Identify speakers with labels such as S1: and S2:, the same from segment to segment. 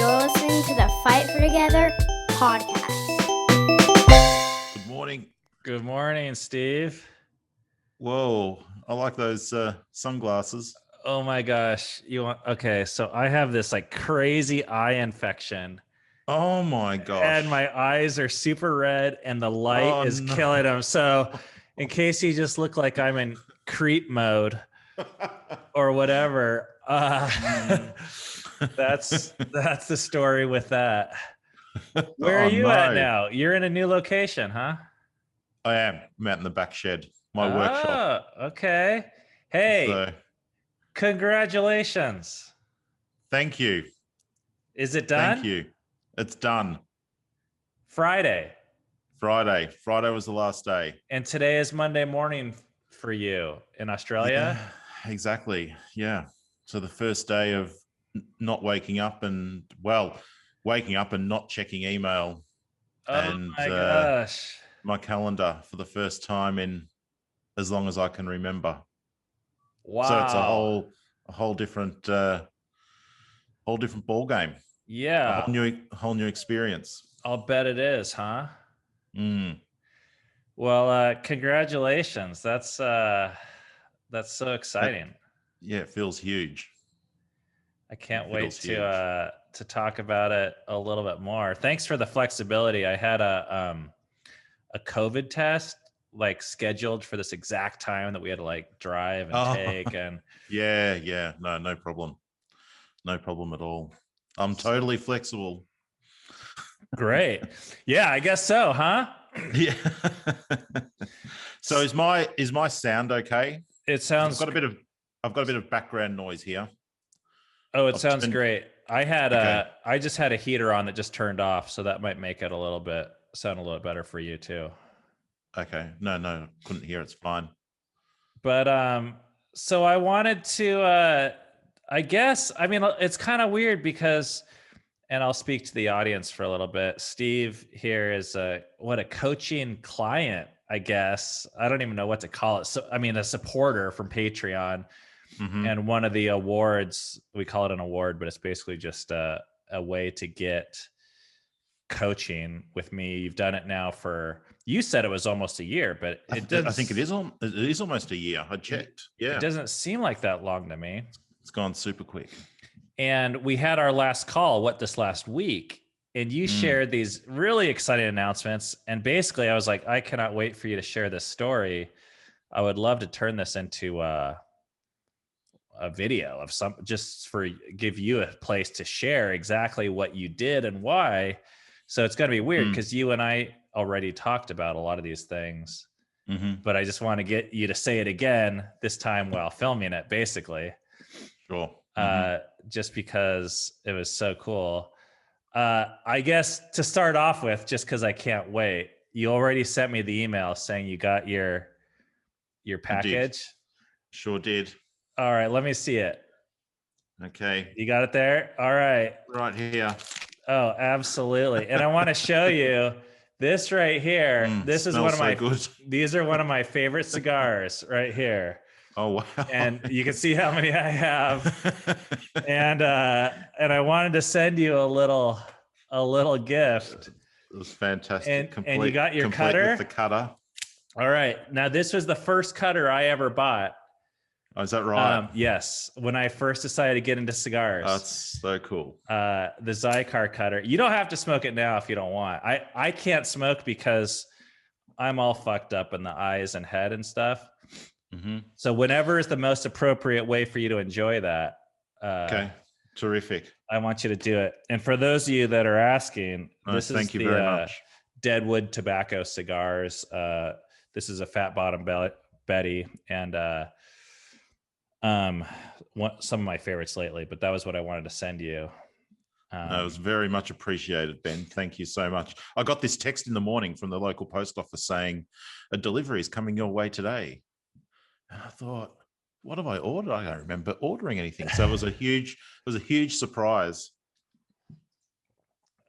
S1: You're listening to the Fight for Together podcast.
S2: Good morning.
S3: Good morning, Steve.
S2: Whoa, I like those sunglasses.
S3: Oh my gosh. Okay, so I have this like crazy eye infection.
S2: Oh my gosh.
S3: And my eyes are super red and the light is killing them. So in case you just look like I'm in creep mode or whatever, that's the story with that. Where are you at now? You're in a new location, huh?
S2: I am. I'm out in the back shed, my workshop.
S3: Okay. Hey,
S2: So,
S3: congratulations.
S2: thank you.
S3: Is it done?
S2: Thank you. It's done.
S3: Friday.
S2: Friday was the last day.
S3: And today is Monday morning for you in Australia?
S2: Yeah, exactly. Yeah. So the first day of not waking up and not checking email.
S3: Oh my gosh.
S2: My calendar for the first time in as long as I can remember.
S3: Wow.
S2: So it's a whole different ball game.
S3: Yeah.
S2: A whole new experience.
S3: I'll bet it is, huh?
S2: Mm.
S3: Well, congratulations. That's so exciting.
S2: Yeah, it feels huge.
S3: I can't wait to talk about it a little bit more. Thanks for the flexibility. I had a COVID test like scheduled for this exact time that we had to like drive and take and
S2: yeah. No problem. No problem at all. I'm totally flexible.
S3: Great. Yeah, I guess so, huh?
S2: Yeah. So is my sound okay?
S3: It sounds
S2: I've got a bit of background noise here.
S3: Oh, it sounds great. I just had a heater on that just turned off, so that might make it sound a little bit better for you too.
S2: Okay. No, couldn't hear. It's fine.
S3: But so I wanted to I guess, I mean, it's kind of weird because, and I'll speak to the audience for a little bit. Steve here is a coaching client, I guess. I don't even know what to call it. So, I mean, a supporter from Patreon. Mm-hmm. And one of the awards, we call it an award, but it's basically just a way to get coaching with me. You've done it now you said it was almost a year, but
S2: I think it is almost a year. I checked. Yeah.
S3: It doesn't seem like that long to me.
S2: It's gone super quick.
S3: And we had our last call, this last week, and you shared these really exciting announcements. And basically I was like, I cannot wait for you to share this story. I would love to turn this into a video of give you a place to share exactly what you did and why. So it's going to be weird because you and I already talked about a lot of these things, but I just want to get you to say it again this time while filming it, basically.
S2: Sure.
S3: Just because it was so cool. I guess to start off with, just because I can't wait, you already sent me the email saying you got your package.
S2: Sure did.
S3: All right, let me see it.
S2: Okay.
S3: You got it there? All right.
S2: Right here.
S3: Oh, absolutely. And I want to show you this right here. This is one of my good. These are one of my favorite cigars right here.
S2: Oh wow.
S3: And you can see how many I have. And I wanted to send you a little gift.
S2: It was fantastic.
S3: And you got your cutter?
S2: With the cutter.
S3: All right. Now this was the first cutter I ever bought.
S2: Oh, is that right?
S3: Yes. When I first decided to get into cigars.
S2: That's so cool.
S3: The Zycar cutter. You don't have to smoke it now if you don't want. I can't smoke because I'm all fucked up in the eyes and head and stuff. So whenever is the most appropriate way for you to enjoy that.
S2: Okay. Terrific.
S3: I want you to do it. And for those of you that are asking, this is the
S2: very much.
S3: Deadwood Tobacco Cigars. This is a Fat Bottom Betty and some of my favorites lately, but that was what I wanted to send you.
S2: It was very much appreciated, Ben. Thank you so much. I got this text in the morning from the local post office saying a delivery is coming your way today. And I thought, what have I ordered? I don't remember ordering anything. So it was a huge surprise.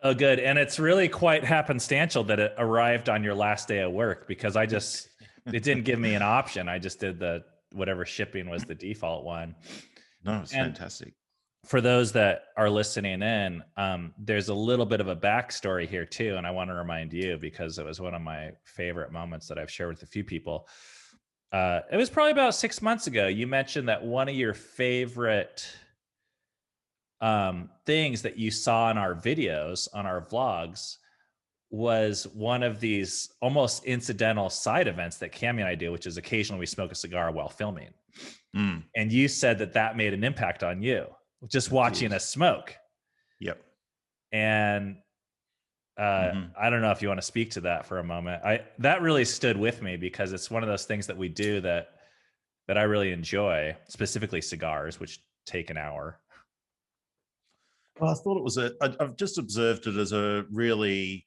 S3: Oh, good. And it's really quite happenstantial that it arrived on your last day of work because it didn't give me an option. I just did whatever shipping was the default one.
S2: No, it's fantastic.
S3: for those that are listening in, there's a little bit of a backstory here too. And I want to remind you, because it was one of my favorite moments that I've shared with a few people. It was probably about 6 months ago. You mentioned that one of your favorite things that you saw in our videos, on our vlogs, was one of these almost incidental side events that Cammy and I do, which is occasionally we smoke a cigar while filming. And you said that made an impact on you, just watching us smoke.
S2: Yep.
S3: And I don't know if you want to speak to that for a moment. That really stood with me because it's one of those things that we do that I really enjoy, specifically cigars, which take an hour.
S2: Well, I thought it was I've just observed it as a really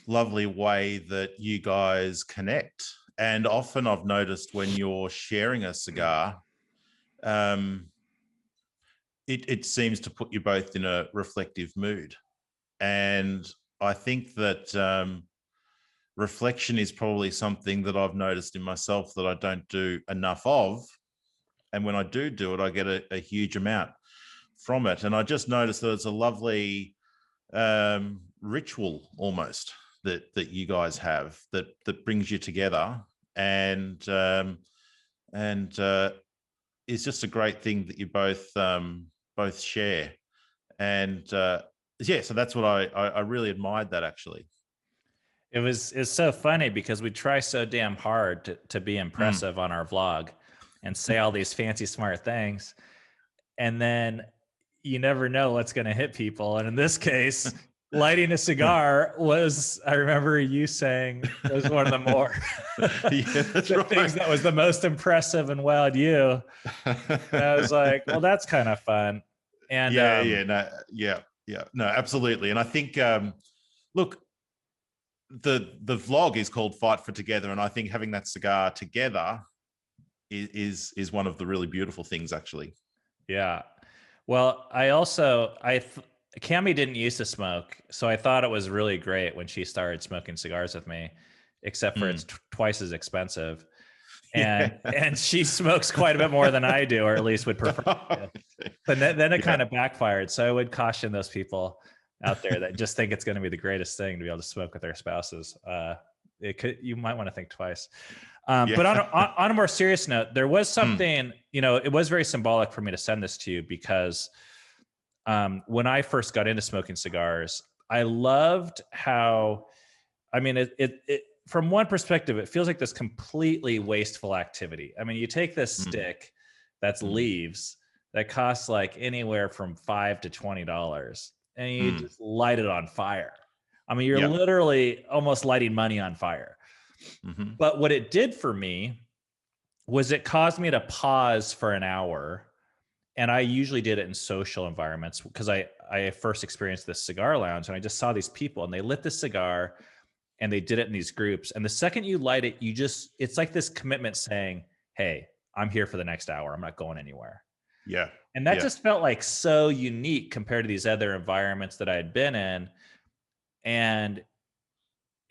S2: lovely way that you guys connect. And often I've noticed when you're sharing a cigar, it seems to put you both in a reflective mood. And I think that reflection is probably something that I've noticed in myself that I don't do enough of. And when I do it, I get a huge amount from it. And I just noticed that it's a lovely ritual almost that you guys have that brings you together, and it's just a great thing that you both share. And so that's what I really admired that, actually.
S3: It's so funny because we try so damn hard to be impressive on our vlog and say all these fancy smart things, and then you never know what's going to hit people. And in this case, lighting a cigar was, I remember you saying, was one of the more things that was the most impressive and wowed you. And I was like, well, that's kind of fun. And
S2: no, absolutely. And I think, look, the vlog is called Fight for Together, and I think having that cigar together is one of the really beautiful things, actually.
S3: Yeah. Well, Cammy didn't used to smoke, so I thought it was really great when she started smoking cigars with me, except for it's twice as expensive. And she smokes quite a bit more than I do, or at least would prefer. But then it kind of backfired. So I would caution those people out there that just think it's going to be the greatest thing to be able to smoke with their spouses. You might want to think twice. But on a more serious note, there was something, it was very symbolic for me to send this to you because when I first got into smoking cigars, I loved how, it from one perspective, it feels like this completely wasteful activity. I mean, you take this stick that's leaves that costs like anywhere from $5 to $20, and you just light it on fire. I mean, you're literally almost lighting money on fire. But what it did for me was it caused me to pause for an hour. And I usually did it in social environments because I first experienced this cigar lounge, and I just saw these people and they lit the cigar and they did it in these groups. And the second you light it, it's like this commitment saying, hey, I'm here for the next hour. I'm not going anywhere.
S2: Yeah.
S3: And that just felt like so unique compared to these other environments that I had been in. And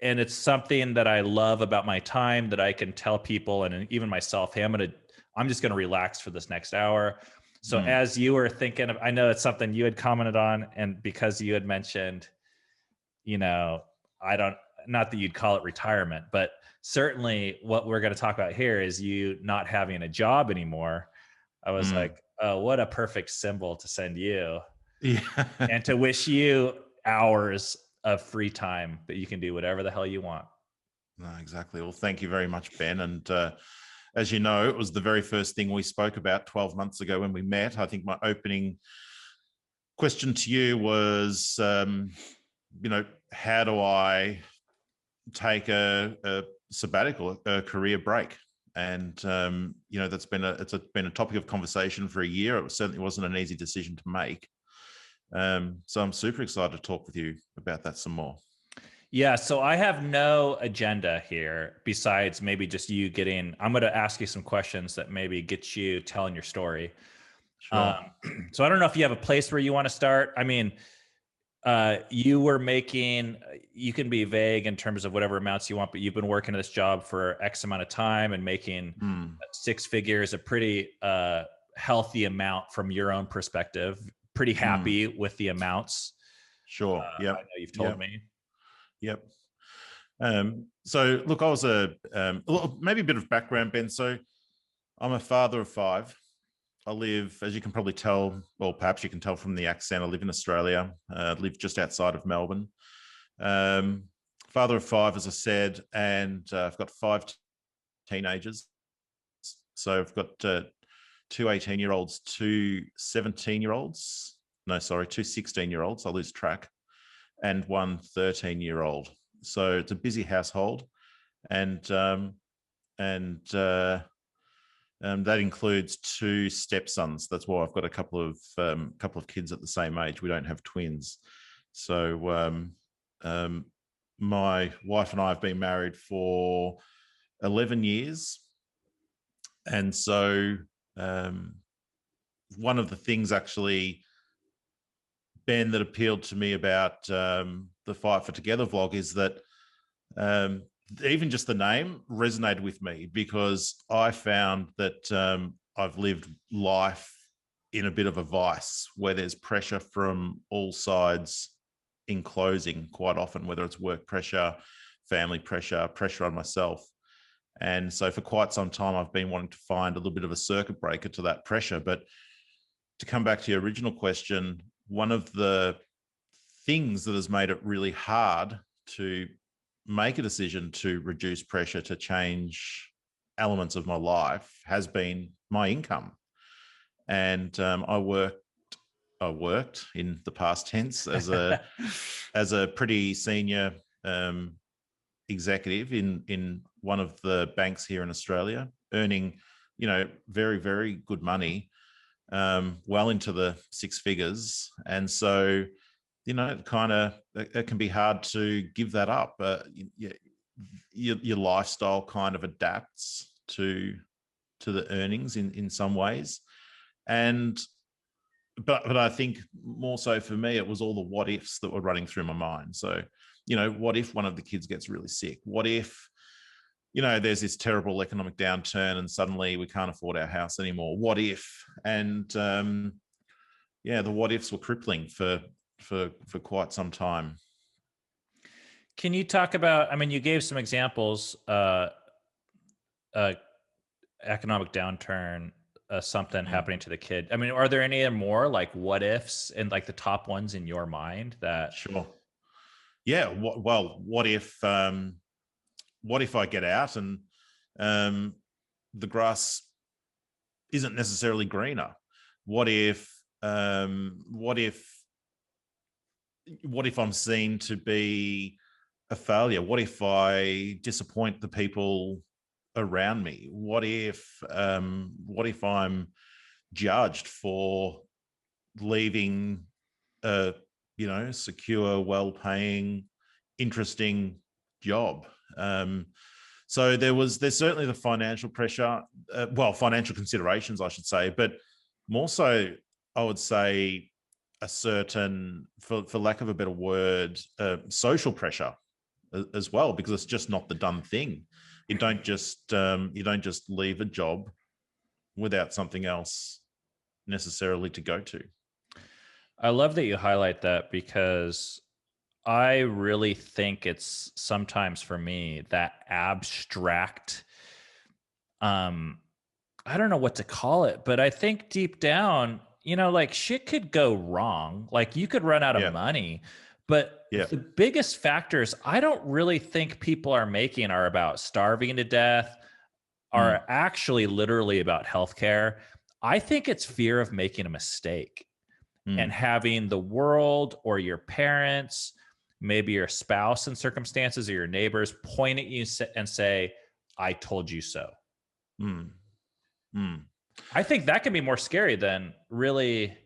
S3: it's something that I love about my time, that I can tell people and even myself, hey, I'm just going to relax for this next hour. So as you were thinking of, I know it's something you had commented on, and because you had mentioned, not that you'd call it retirement, but certainly what we're going to talk about here is you not having a job anymore. I was like, oh, what a perfect symbol to send you.
S2: Yeah.
S3: And to wish you hours of free time that you can do whatever the hell you want.
S2: No, exactly. Well, thank you very much, Ben. And as you know, it was the very first thing we spoke about 12 months ago when we met. I think my opening question to you was, how do I take a sabbatical, a career break? And that's been a topic of conversation for a year. It certainly wasn't an easy decision to make. So I'm super excited to talk with you about that some more.
S3: Yeah, so I have no agenda here besides maybe just you I'm going to ask you some questions that maybe get you telling your story.
S2: Sure.
S3: So I don't know if you have a place where you want to start. I mean, you can be vague in terms of whatever amounts you want, but you've been working at this job for X amount of time and making 6 figures, a pretty healthy amount from your own perspective, pretty happy with the amounts.
S2: Sure.
S3: I know you've told me.
S2: Yep. So look, I was maybe a bit of background, Ben. So I'm a father of 5. I live, as you can probably tell, or perhaps you can tell from the accent, I live in Australia. I live just outside of Melbourne. Father of 5, as I said, and I've got 5 teenagers. So I've got 2 18-year-olds, 2 17-year-olds. No, sorry, 2 16-year-olds. I lose track. And 1 13-year-old. So it's a busy household. And that includes 2 stepsons. That's why I've got a couple of kids at the same age. We don't have twins. So my wife and I have been married for 11 years. And so one of the things actually, Ben, that appealed to me about the Fight for Together vlog is that even just the name resonated with me, because I found that I've lived life in a bit of a vice where there's pressure from all sides in closing quite often, whether it's work pressure, family pressure, pressure on myself. And so for quite some time, I've been wanting to find a little bit of a circuit breaker to that pressure. But to come back to your original question, one of the things that has made it really hard to make a decision to reduce pressure, to change elements of my life, has been my income. And I worked in the past tense as a pretty senior executive in one of the banks here in Australia, earning, very, very good money, well into the 6 figures. And so, it can be hard to give that up. Your lifestyle kind of adapts to the earnings in some ways. But I think more so for me, it was all the what ifs that were running through my mind. So, what if one of the kids gets really sick? What if, there's this terrible economic downturn and suddenly we can't afford our house anymore? What if? And the what ifs were crippling for quite some time.
S3: Can you talk about, you gave some examples, economic downturn, something happening to the kid. Are there any more like what ifs and like the top ones in your mind that?
S2: Sure. Yeah. What if I get out and the grass isn't necessarily greener? What if I'm seen to be a failure? What if I disappoint the people around me? What if I'm judged for leaving a secure, well-paying, interesting job? So there's certainly the financial pressure, financial considerations, I should say, but more so, I would say a certain, for lack of a better word, social pressure as well, because it's just not the done thing. You don't just leave a job without something else necessarily to go to.
S3: I love that you highlight that, because I really think it's sometimes for me that abstract, I don't know what to call it, but I think deep down, like shit could go wrong. Like you could run out of money, but the biggest factors I don't really think people are making are about starving to death, are actually literally about healthcare. I think it's fear of making a mistake and having the world or your parents, maybe your spouse in circumstances, or your neighbors point at you and say, I told you so. I think that can be more scary than really.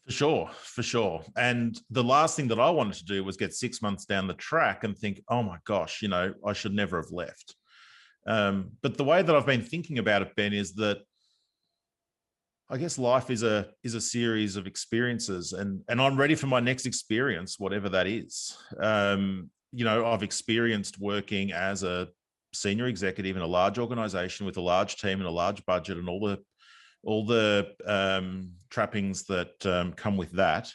S2: For sure. And the last thing that I wanted to do was get 6 months down the track and think, oh my gosh, I should never have left. But the way that I've been thinking about it, Ben, is that I guess life is a series of experiences, and I'm ready for my next experience, whatever that is. I've experienced working as a senior executive in a large organization with a large team and a large budget and all the all the trappings that come with that.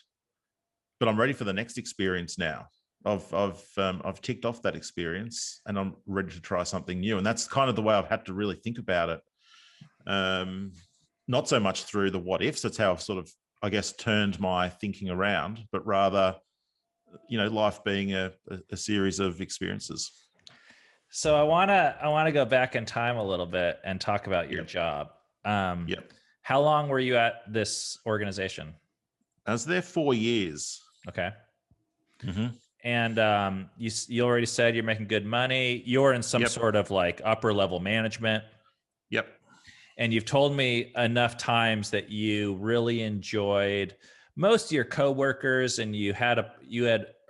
S2: But I'm ready for the next experience now. I've ticked off that experience, and I'm ready to try something new. And that's kind of the way I've had to really think about it. Not so much through the what ifs. That's how I've sort of, I guess, turned my thinking around, but rather, life being a series of experiences.
S3: So I wanna go back in time a little bit and talk about your job.
S2: Yep.
S3: How long were you at this organization?
S2: I was there 4 years.
S3: Okay.
S2: Mm-hmm.
S3: And you already said you're making good money. You're in some sort of like upper level management.
S2: Yep.
S3: And you've told me enough times that you really enjoyed most of your coworkers, and you had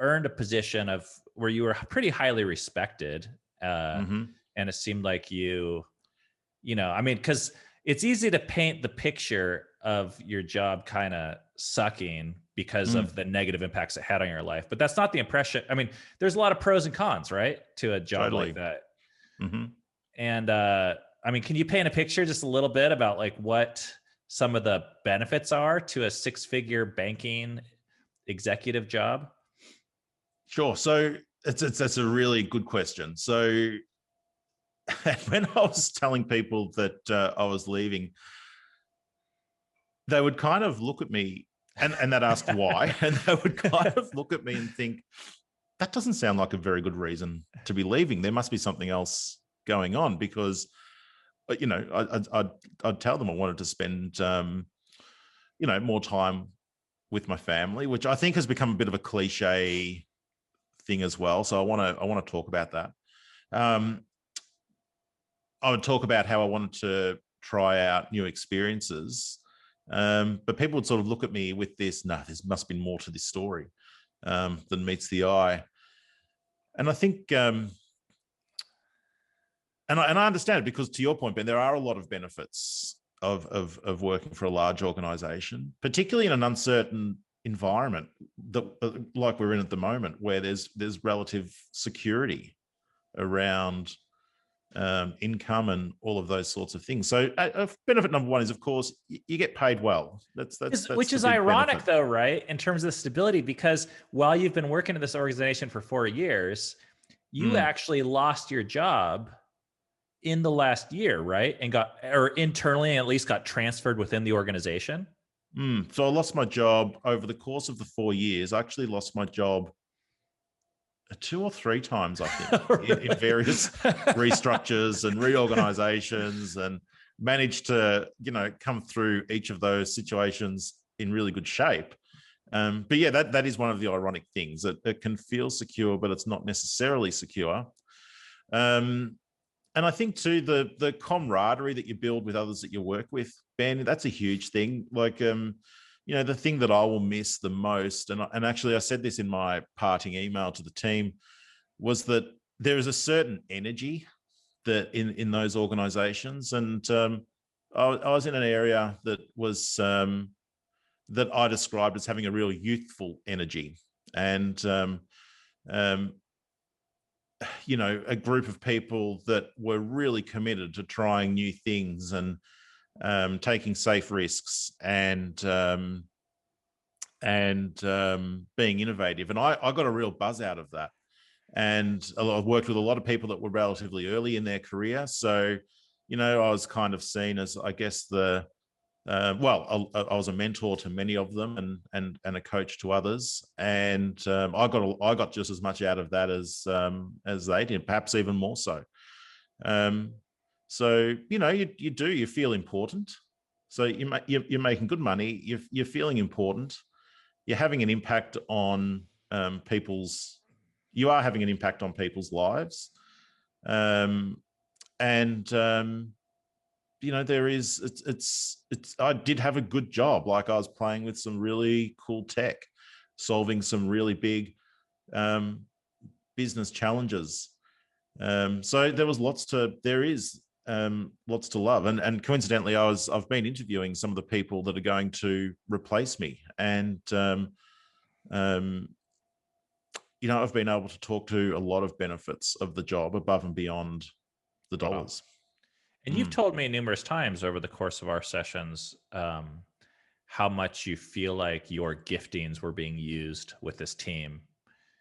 S3: earned a position of where you were pretty highly respected. And it seemed like I mean, because it's easy to paint the picture of your job kind of sucking because of the negative impacts it had on your life. But that's not the impression. I mean, there's a lot of pros and cons, right, to a job like that.
S2: Mm-hmm.
S3: And I mean, can you paint a picture just a little bit about like what some of the benefits are to a 6-figure banking executive job?
S2: Sure. So that's a really good question. So when I was telling people that I was leaving, they would kind of look at me and they'd ask why, and they would kind of look at me and think, that doesn't sound like a very good reason to be leaving. There must be something else going on, because, I'd tell them I wanted to spend, more time with my family, which I think has become a bit of a cliche thing as well. So I want to talk about that. I would talk about how I wanted to try out new experiences. But people would sort of look at me with this, there must be more to this story than meets the eye. And I think, and I understand it, because to your point, Ben, there are a lot of benefits of working for a large organization, particularly in an uncertain environment like we're in at the moment, where there's relative security around income and all of those sorts of things. So benefit number one is, of course, you get paid well. That's
S3: which is ironic benefit, though, right? In terms of stability, because while you've been working in this organization for 4 years, you actually lost your job in the last year, right? And or internally at least got transferred within the organization.
S2: So I lost my job over the course of the 4 years. I actually lost my job 2 or 3 times, I think, in various restructures and reorganizations, and managed to, come through each of those situations in really good shape. But yeah, that is one of the ironic things, that it can feel secure, but it's not necessarily secure. And I think too, the camaraderie that you build with others that you work with, Ben, that's a huge thing. Like, the thing that I will miss the most, and actually I said this in my parting email to the team, was that there is a certain energy that in those organizations. And I was in an area that was that I described as having a real youthful energy, and a group of people that were really committed to trying new things and taking safe risks and being innovative. And I got a real buzz out of that. And I've worked with a lot of people that were relatively early in their career. So, I was kind of seen as, I guess, I was a mentor to many of them, and a coach to others. And I got just as much out of that as they did, perhaps even more so. So, you feel important. So you're making good money. You're feeling important. You're having an impact on you are having an impact on people's lives. I did have a good job. Like, I was playing with some really cool tech, solving some really big business challenges. So there is lots to love. And coincidentally, I've been interviewing some of the people that are going to replace me. And, I've been able to talk to a lot of benefits of the job above and beyond the dollars.
S3: And you've told me numerous times over the course of our sessions how much you feel like your giftings were being used with this team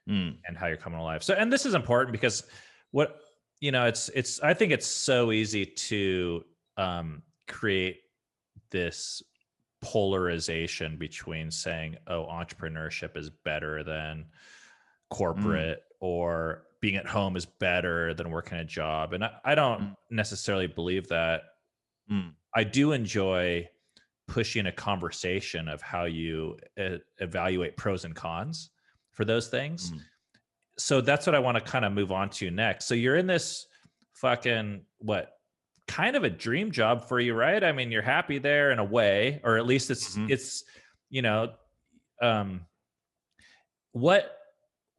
S3: and how you're coming alive. So, and this is important because what, you know, it's, I think it's so easy to create this polarization between saying, oh, entrepreneurship is better than corporate or being at home is better than working a job. And I don't necessarily believe that. I do enjoy pushing a conversation of how you evaluate pros and cons for those things. So that's what I want to kind of move on to next. So you're in this fucking, what, kind of a dream job for you, right? I mean, you're happy there in a way, or at least it's, you know,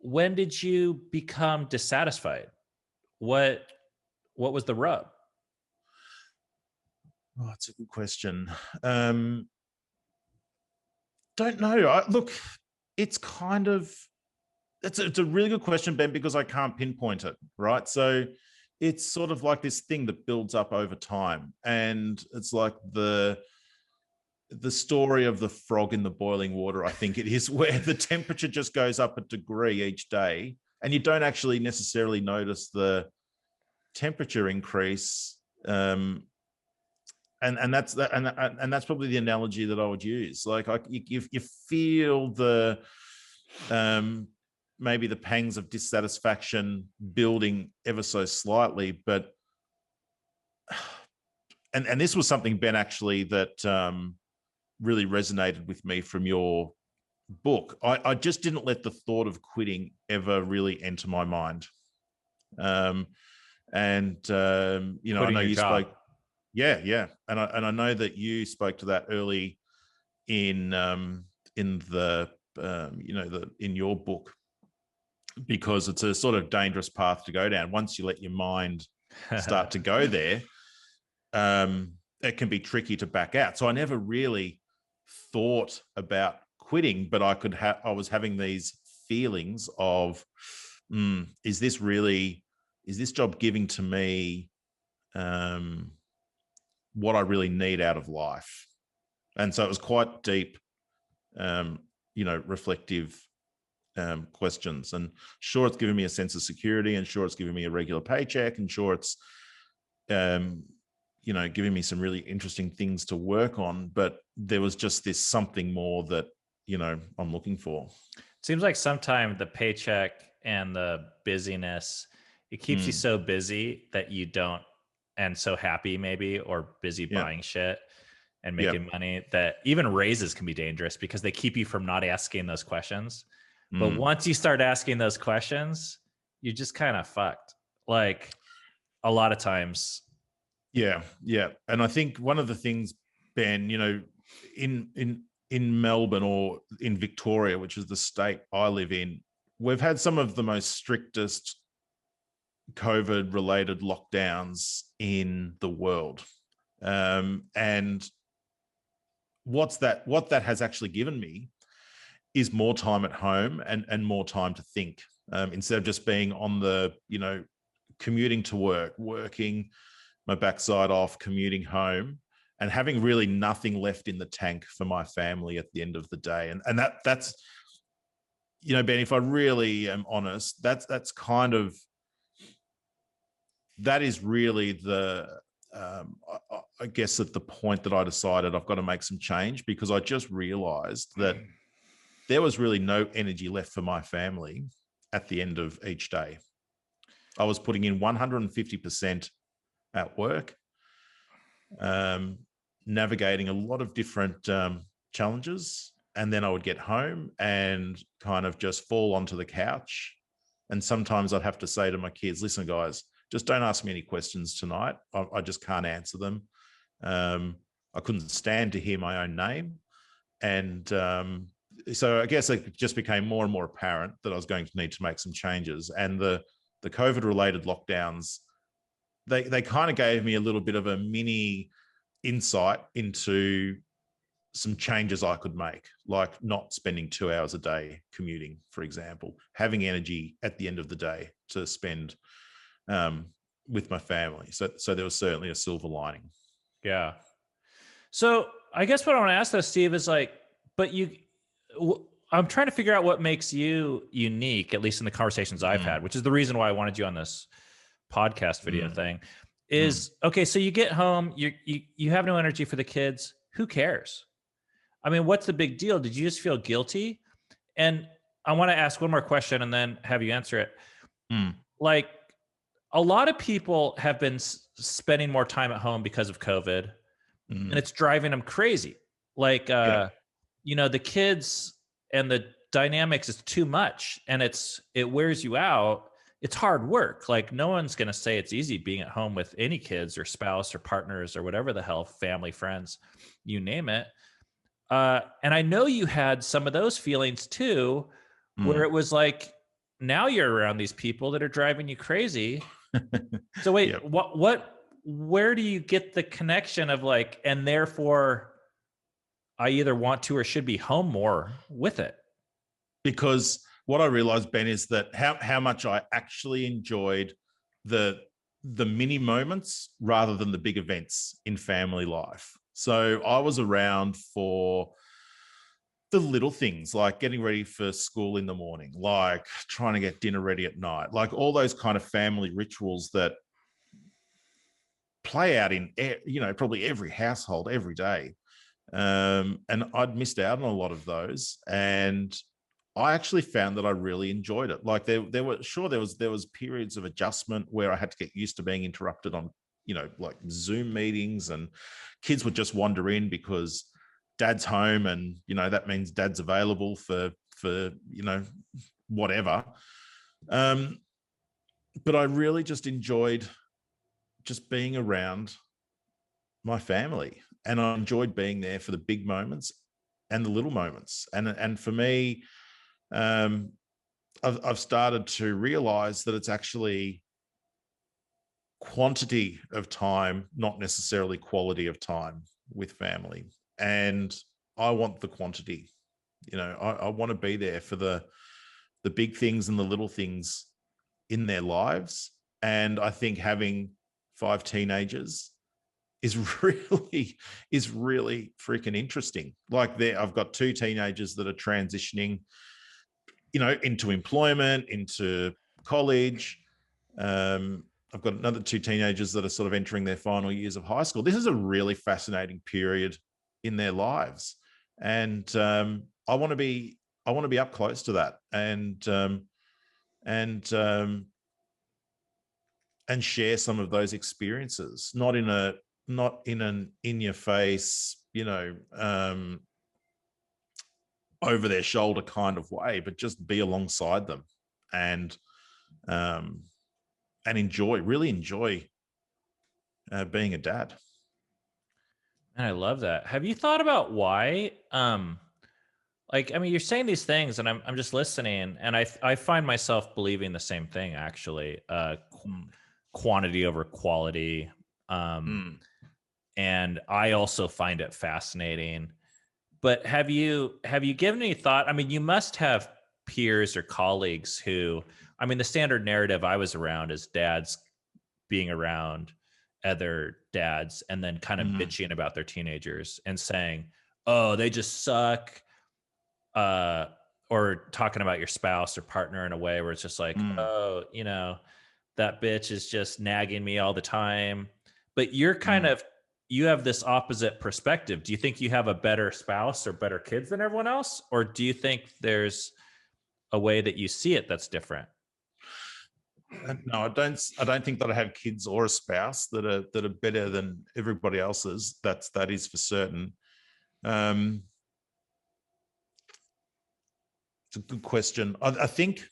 S3: when did you become dissatisfied? What was the rub?
S2: Oh, that's a good question. Don't know. Look, it's kind of, it's a really good question, Ben, because I can't pinpoint it, right? So it's sort of like this thing that builds up over time. And it's like the story of the frog in the boiling water, I think it is, where the temperature just goes up a degree each day. And you don't actually necessarily notice the temperature increase. And that's that, and that's probably the analogy that I would use. Like, you feel the maybe the pangs of dissatisfaction building ever so slightly, but and this was something, Ben, actually, that really resonated with me from your book. I just didn't let the thought of quitting ever really enter my mind. You know,
S3: Quitting
S2: I know
S3: your
S2: you
S3: job.
S2: spoke. Yeah. And I know that you spoke to that early in the in your book, because it's a sort of dangerous path to go down. Once you let your mind start to go there, it can be tricky to back out. So I never really thought about quitting, but I was having these feelings of, is this job giving to me what I really need out of life? And so it was quite deep, reflective questions. And sure, it's given me a sense of security, and sure, it's given me a regular paycheck, and sure, it's giving me some really interesting things to work on. But there was just this something more that, I'm looking for.
S3: Seems like sometimes the paycheck and the busyness, it keeps you so busy that you don't, and so happy maybe, or busy buying shit and making money, that even raises can be dangerous because they keep you from not asking those questions. But once you start asking those questions, you're just kind of fucked. Like, a lot of times.
S2: Yeah. And I think one of the things, Ben, in Melbourne, or in Victoria, which is the state I live in, we've had some of the most strictest COVID-related lockdowns in the world. And what that has actually given me is more time at home and more time to think, instead of just being on the, commuting to work, working my backside off, commuting home, and having really nothing left in the tank for my family at the end of the day. And that's, Ben, if I really am honest, that's kind of, that is really the, I guess, at the point that I decided I've got to make some change, because I just realized that there was really no energy left for my family at the end of each day. I was putting in 150% at work, navigating a lot of different challenges. And then I would get home and kind of just fall onto the couch. And sometimes I'd have to say to my kids, listen, guys, just don't ask me any questions tonight. I just can't answer them. I couldn't stand to hear my own name. And so I guess it just became more and more apparent that I was going to need to make some changes. And the COVID-related lockdowns, they kind of gave me a little bit of a mini insight into some changes I could make, like not spending 2 hours a day commuting, for example, having energy at the end of the day to spend with my family. So there was certainly a silver lining.
S3: Yeah. So I guess what I want to ask though, Steve, is like, but I'm trying to figure out what makes you unique, at least in the conversations I've had, which is the reason why I wanted you on this podcast video thing. Is okay. So you get home, you have no energy for the kids. Who cares? I mean, what's the big deal? Did you just feel guilty? And I want to ask one more question and then have you answer it. Like, a lot of people have been spending more time at home because of COVID, and it's driving them crazy. Like, the kids and the dynamics is too much, and it wears you out. It's hard work. Like, no one's going to say it's easy being at home with any kids or spouse or partners or whatever the hell, family, friends, you name it. And I know you had some of those feelings too, where it was like, now you're around these people that are driving you crazy. So wait, where do you get the connection of like, and therefore I either want to or should be home more with it?
S2: Because what I realized, Ben, is that how much I actually enjoyed the mini moments rather than the big events in family life. So I was around for the little things, like getting ready for school in the morning, like trying to get dinner ready at night, like all those kind of family rituals that play out in, probably every household every day. And I'd missed out on a lot of those. And I actually found that I really enjoyed it. Like there was periods of adjustment where I had to get used to being interrupted on, like Zoom meetings, and kids would just wander in because dad's home, and that means dad's available for whatever. But I really just enjoyed just being around my family, and I enjoyed being there for the big moments and the little moments. And for me, I've started to realize that it's actually quantity of time, not necessarily quality of time with family. And I want the quantity. I want to be there for the big things and the little things in their lives. And I think having 5 teenagers is really freaking interesting. Like I've got 2 teenagers that are transitioning, into employment, into college. I've got another 2 teenagers that are sort of entering their final years of high school. This is a really fascinating period in their lives, and I want to be up close to that, and share some of those experiences, not in an in your face, over their shoulder kind of way, but just be alongside them and really enjoy being a dad.
S3: And I love that. Have you thought about why? You're saying these things, and I'm just listening, and I find myself believing the same thing actually. Quantity over quality, and I also find it fascinating. But have you given any thought? I mean, you must have peers or colleagues who, the standard narrative I was around is dads being around other dads and then kind of bitching about their teenagers and saying, oh, they just suck. Or talking about your spouse or partner in a way where it's just like, oh, that bitch is just nagging me all the time. But you're kind of, you have this opposite perspective. Do you think you have a better spouse or better kids than everyone else? Or do you think there's a way that you see it that's different?
S2: No, I don't think that I have kids or a spouse that are better than everybody else's. That is for certain. It's a good question. I think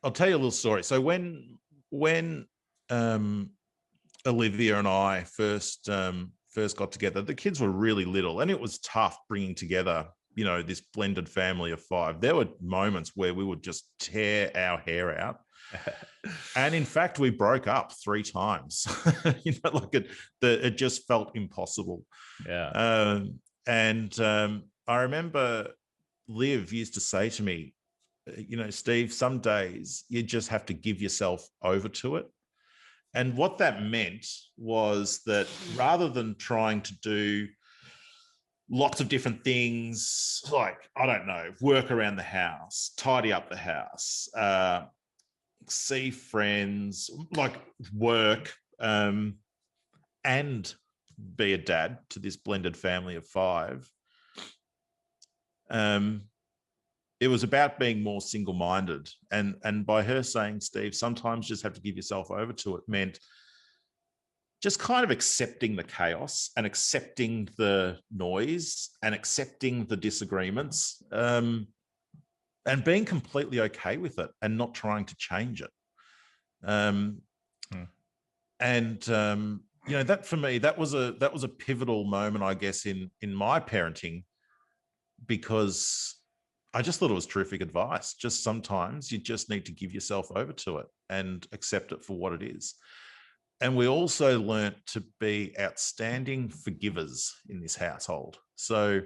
S2: I'll tell you a little story. So when Olivia and I first got together, the kids were really little, and it was tough bringing together, this blended family of 5. There were moments where we would just tear our hair out. And in fact, we broke up 3 times. It just felt impossible.
S3: Yeah.
S2: I remember Liv used to say to me, Steve, some days you just have to give yourself over to it. And what that meant was that rather than trying to do lots of different things, like, I don't know, work around the house, tidy up the house, see friends, like work, and be a dad to this blended family of 5. It was about being more single-minded. And by her saying, Steve, sometimes just have to give yourself over to it, meant just kind of accepting the chaos and accepting the noise and accepting the disagreements, and being completely okay with it and not trying to change it. That for me, that was a pivotal moment, I guess, in my parenting, because I just thought it was terrific advice. Just sometimes you just need to give yourself over to it and accept it for what it is. And we also learnt to be outstanding forgivers in this household. So,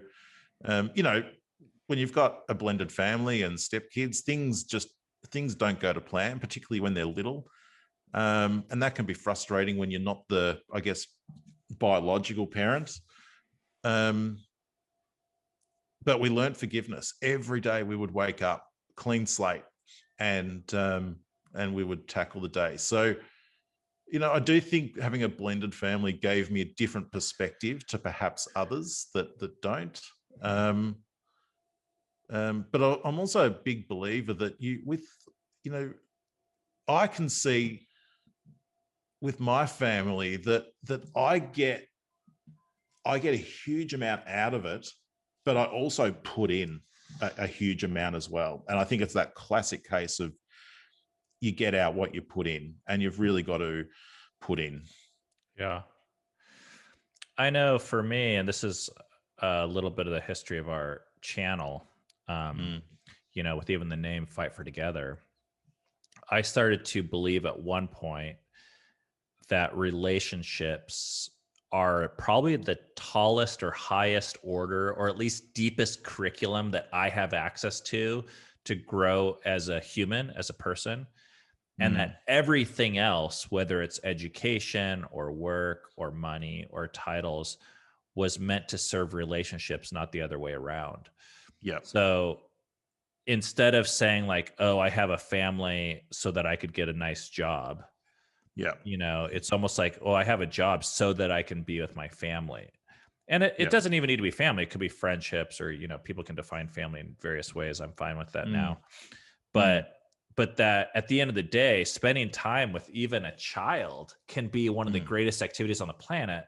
S2: when you've got a blended family and stepkids, things don't go to plan, particularly when they're little. And that can be frustrating when you're not the, I guess, biological parent. But we learned forgiveness. Every day we would wake up, clean slate, and we would tackle the day. So, I do think having a blended family gave me a different perspective to perhaps others that don't. But I'm also a big believer that I can see with my family that I get a huge amount out of it, but I also put in a huge amount as well. And I think it's that classic case of you get out what you put in, and you've really got to put in.
S3: Yeah. I know for me, and this is a little bit of the history of our channel, with even the name Fight for Together, I started to believe at one point that relationships are probably the tallest or highest order, or at least deepest curriculum that I have access to grow as a human, as a person. And that everything else, whether it's education or work or money or titles, was meant to serve relationships, not the other way around.
S2: Yeah.
S3: So instead of saying like, oh, I have a family so that I could get a nice job.
S2: Yeah.
S3: It's almost like, oh, I have a job so that I can be with my family. And it doesn't even need to be family. It could be friendships, or, people can define family in various ways. I'm fine with that now. But that at the end of the day, spending time with even a child can be one of the greatest activities on the planet,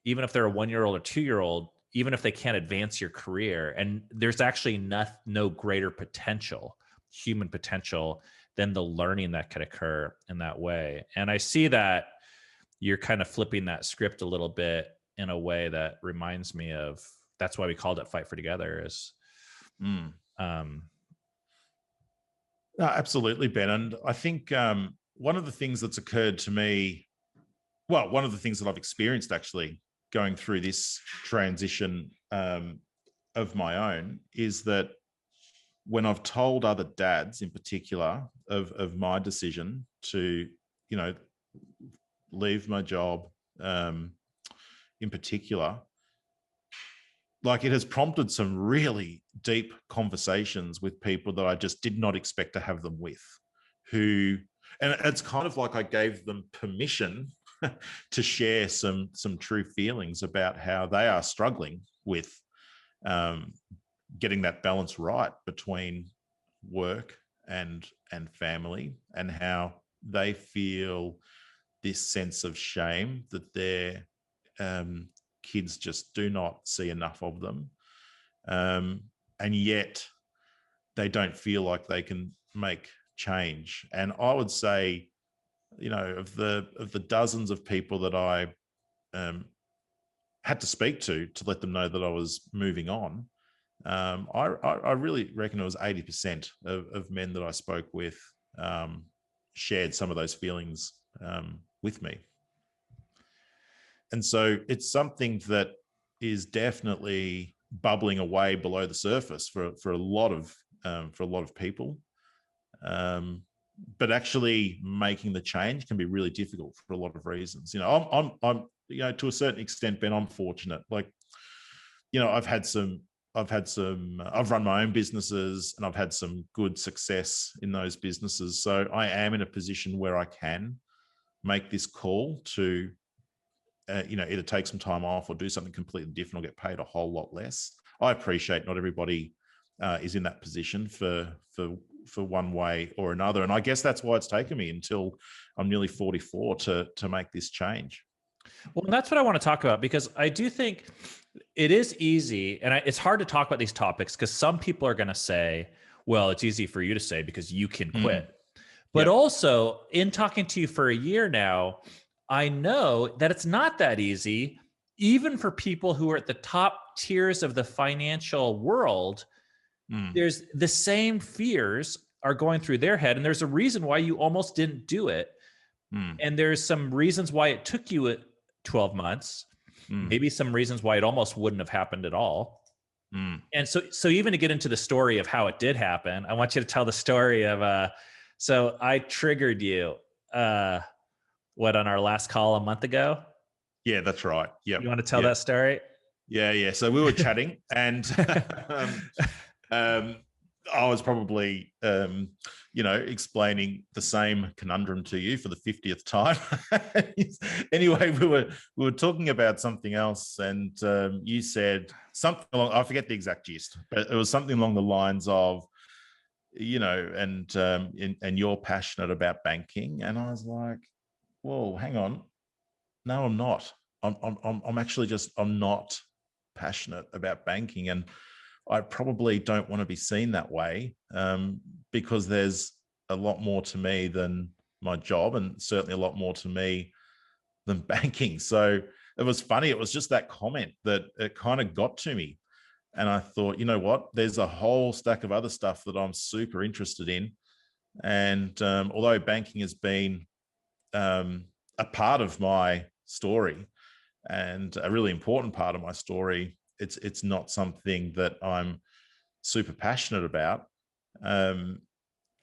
S3: even if they're a 1-year-old or 2-year-old, even if they can't advance your career. And there's actually no greater potential, human potential, than the learning that could occur in that way. And I see that you're kind of flipping that script a little bit in a way that reminds me of, that's why we called it Fight for Together, is
S2: No, absolutely, Ben. And I think one of the things that's occurred to me, one of the things that I've experienced actually going through this transition of my own, is that when I've told other dads in particular of my decision to, leave my job in particular, like, it has prompted some really deep conversations with people that I just did not expect to have them with, and it's kind of like I gave them permission to share some true feelings about how they are struggling with getting that balance right between work and family, and how they feel this sense of shame that their kids just do not see enough of them, and yet they don't feel like they can make change. And I would say, of the dozens of people that I had to speak to let them know that I was moving on, I really reckon it was 80% of men that I spoke with shared some of those feelings with me. And so it's something that is definitely bubbling away below the surface for a lot of for a lot of people. But actually making the change can be really difficult for a lot of reasons. You know, I'm to a certain extent, Ben, I'm fortunate. Like, I've run my own businesses and I've had some good success in those businesses. So I am in a position where I can make this call to, either take some time off or do something completely different or get paid a whole lot less. I appreciate not everybody is in that position for one way or another. And I guess that's why it's taken me until I'm nearly 44 to make this change.
S3: Well, that's what I want to talk about, because I do think it is easy, and it's hard to talk about these topics because some people are going to say, well, it's easy for you to say because you can quit. But also, in talking to you for a year now, I know that it's not that easy, even for people who are at the top tiers of the financial world. There's the same fears are going through their head, and there's a reason why you almost didn't do it. And there's some reasons why it took you 12 months, maybe some reasons why it almost wouldn't have happened at all. And so even to get into the story of how it did happen, I want you to tell the story of, so I triggered you, on our last call a month ago?
S2: Yeah, that's right. Yeah.
S3: You want to tell that story?
S2: Yeah. So we were chatting and, I was probably, explaining the same conundrum to you for the 50th time. Anyway, we were talking about something else, and you said something along, I forget the exact gist, but it was something along the lines of, and you're passionate about banking, and I was like, whoa, hang on, no, I'm not. I'm actually just, I'm not passionate about banking, and I probably don't want to be seen that way, because there's a lot more to me than my job, and certainly a lot more to me than banking. So it was funny. It was just that comment that it kind of got to me. And I thought, you know what, there's a whole stack of other stuff that I'm super interested in. And although banking has been a part of my story and a really important part of my story, it's not something that I'm super passionate about.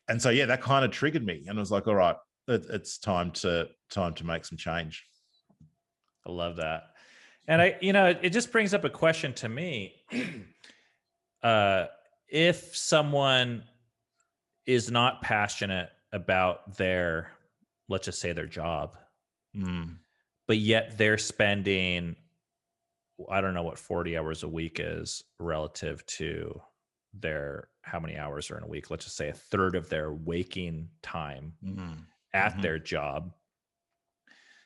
S2: And so, that kind of triggered me, and I was like, all right, it's time to make some change.
S3: I love that. And it just brings up a question to me. If someone is not passionate about their, let's just say their job, but yet they're spending, I don't know what 40 hours a week is relative to their, how many hours are in a week? Let's just say a third of their waking time at their job.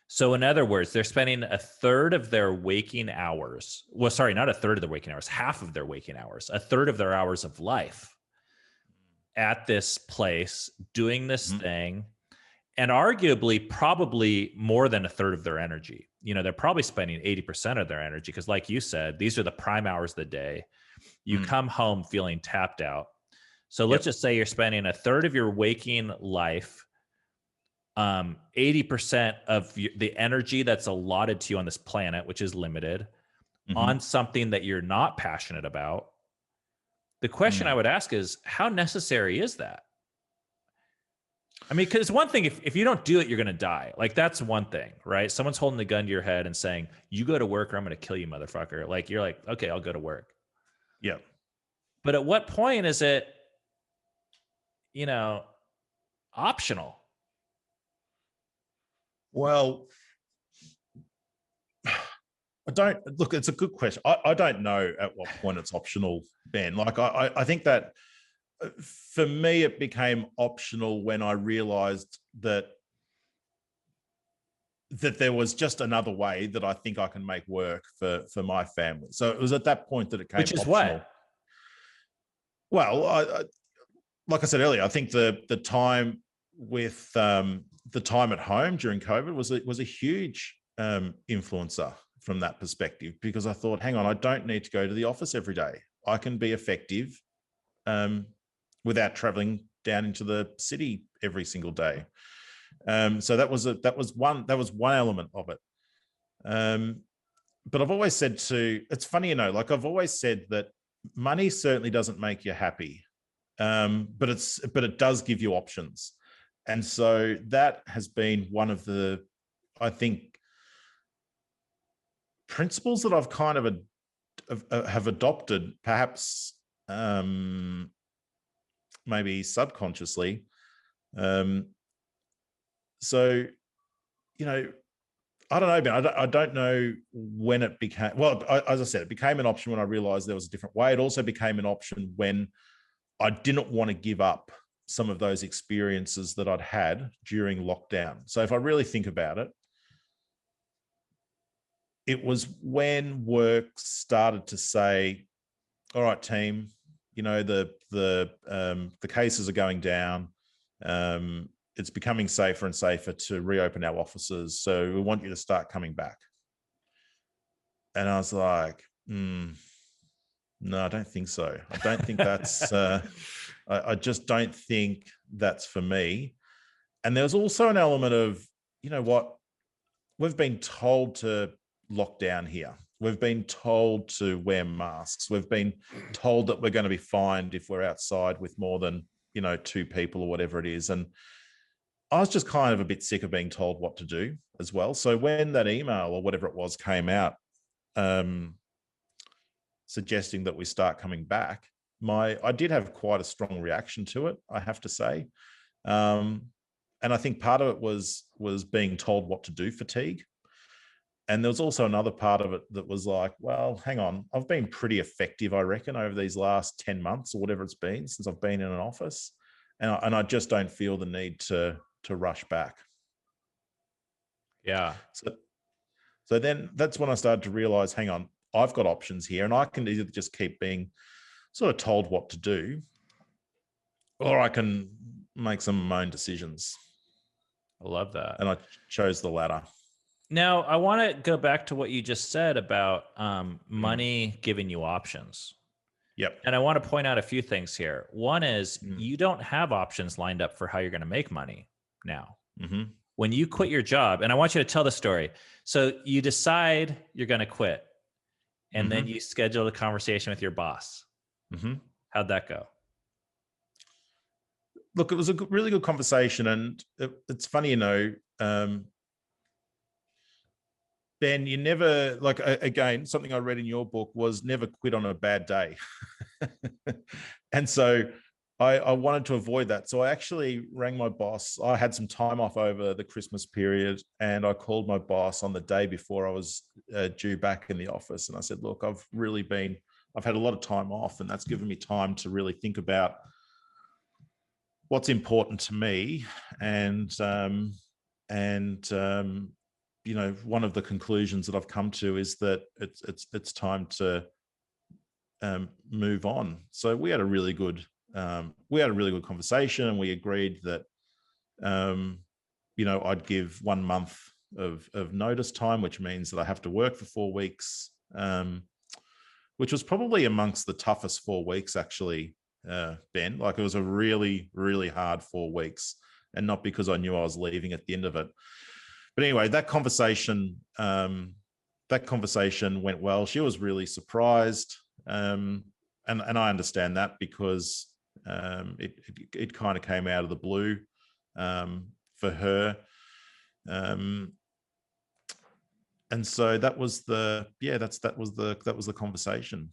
S3: So in other words, they're spending a third of their waking hours. Well, sorry, not a third of their waking hours, half of their waking hours, a third of their hours of life at this place doing this thing. And arguably, probably more than a third of their energy. They're probably spending 80% of their energy because, like you said, these are the prime hours of the day. You come home feeling tapped out. So let's just say you're spending a third of your waking life, 80% of the energy that's allotted to you on this planet, which is limited, on something that you're not passionate about. The question I would ask is, how necessary is that? I mean, because it's one thing if you don't do it, you're going to die. Like, that's one thing, right? Someone's holding a gun to your head and saying, you go to work or I'm going to kill you, motherfucker. Like, you're like, okay, I'll go to work.
S2: Yeah.
S3: But at what point is it, optional?
S2: Well, I don't look, it's a good question. I don't know at what point it's optional, Ben. Like, I think that for me, it became optional when I realized that there was just another way that I think I can make work for my family. So it was at that point that it came optional.
S3: Which is what?
S2: Well, like I said earlier, I think the time with the time at home during COVID was a huge influencer from that perspective, because I thought, hang on, I don't need to go to the office every day. I can be effective without traveling down into the city every single day. So that was one element of it. But I've always said it's funny, like I've always said that money certainly doesn't make you happy. but it does give you options. And so that has been one of the, I think, principles that I've kind of have adopted, perhaps maybe subconsciously. So, you know, I don't know, Ben. I don't know when it became, well, as I said, it became an option when I realized there was a different way. It also became an option when I didn't want to give up some of those experiences that I'd had during lockdown. So if I really think about it, it was when work started to say, all right, team, you know, the cases are going down. It's becoming safer and safer to reopen our offices. So we want you to start coming back. And I was like, no, I don't think so. I don't think that's, I just don't think that's for me. And there was also an element of, you know what, we've been told to lock down here. We've been told to wear masks. We've been told that we're going to be fined if we're outside with more than, you know, 2 people or whatever it is. And I was just kind of a bit sick of being told what to do as well. So when that email or whatever it was came out, suggesting that we start coming back, I did have quite a strong reaction to it, I have to say. And I think part of it was being told what to do fatigue. And there was also another part of it that was like, well, hang on, I've been pretty effective, I reckon, over these last 10 months or whatever it's been since I've been in an office. And I just don't feel the need to rush back.
S3: Yeah.
S2: So then that's when I started to realize, hang on, I've got options here, and I can either just keep being sort of told what to do, or I can make some of my own decisions.
S3: I love that.
S2: And I chose the latter.
S3: Now, I want to go back to what you just said about money giving you options.
S2: Yep.
S3: And I want to point out a few things here. One is you don't have options lined up for how you're going to make money now.
S2: Mm-hmm.
S3: When you quit your job, and I want you to tell the story. So you decide you're going to quit, and then you schedule a conversation with your boss.
S2: Mm-hmm.
S3: How'd that go?
S2: Look, it was a really good conversation. And it's funny, you know, Ben, you never, like, again, something I read in your book was never quit on a bad day. And so I wanted to avoid that. So I actually rang my boss. I had some time off over the Christmas period, and I called my boss on the day before I was due back in the office. And I said, look, I've had a lot of time off, and that's given me time to really think about what's important to me. And you know, one of the conclusions that I've come to is that it's time to move on. So we had a really good conversation, and we agreed that you know, I'd give 1 month of notice time, which means that I have to work for 4 weeks, which was probably amongst the toughest 4 weeks, actually, Ben. Like, it was a really, really hard 4 weeks, and not because I knew I was leaving at the end of it. But anyway, that conversation went well. She was really surprised, and I understand that, because it kind of came out of the blue for her, and so that was the conversation.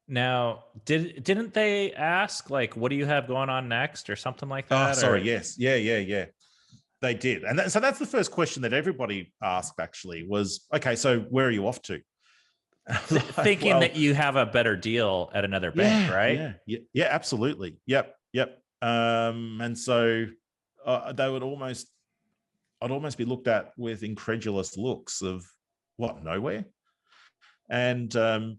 S3: Now, didn't they ask, like, what do you have going on next or something like that?
S2: Oh, sorry. Yes. Yeah. They did. And so that's the first question that everybody asked, actually, was, okay, so where are you off to?
S3: Thinking that you have a better deal at another bank, right?
S2: Yeah, absolutely. Yep. And so I'd almost be looked at with incredulous looks of, what, nowhere? And yeah,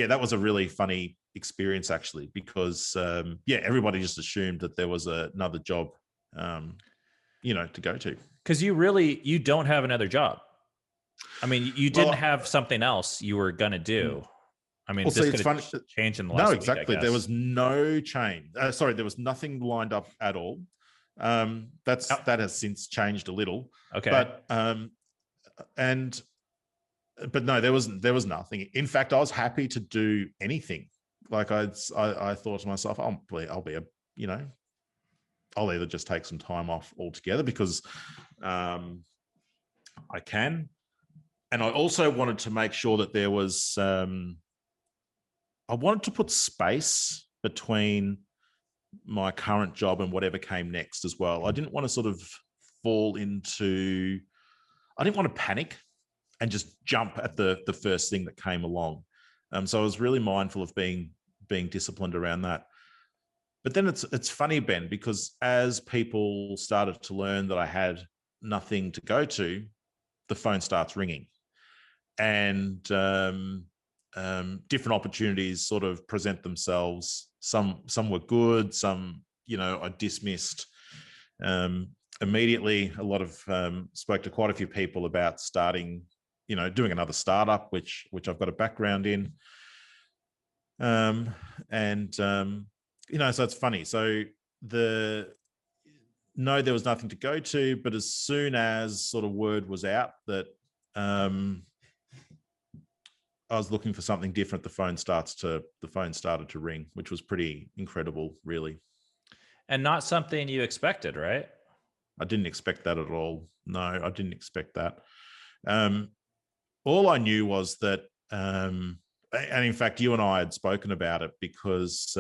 S2: that was a really funny experience, actually, because everybody just assumed that there was another job, you know, to go to.
S3: Because you don't have another job. I mean, you didn't have something else you were gonna do. I mean, this could have changed in the last week,
S2: exactly. There was no change. There was nothing lined up at all. That has since changed a little.
S3: Okay.
S2: But no, there was nothing. In fact, I was happy to do anything like I thought to myself, I'll be a, you know, I'll either just take some time off altogether because I can. And I also wanted to make sure that there was, I wanted to put space between my current job and whatever came next as well. I didn't want to sort of fall into, I didn't want to panic and just jump at the first thing that came along. So I was really mindful of being disciplined around that. But then it's funny, Ben, because as people started to learn that I had nothing to go to, the phone starts ringing, and different opportunities sort of present themselves. Some were good, some, you know, I dismissed immediately. A lot of spoke to quite a few people about starting, you know, doing another startup, which I've got a background in. You know, so it's funny. So there was nothing to go to, but as soon as sort of word was out that I was looking for something different, the phone started to ring, which was pretty incredible, really.
S3: And not something you expected, right?
S2: I didn't expect that at all. No, I didn't expect that. All I knew was that, and in fact, you and I had spoken about it because,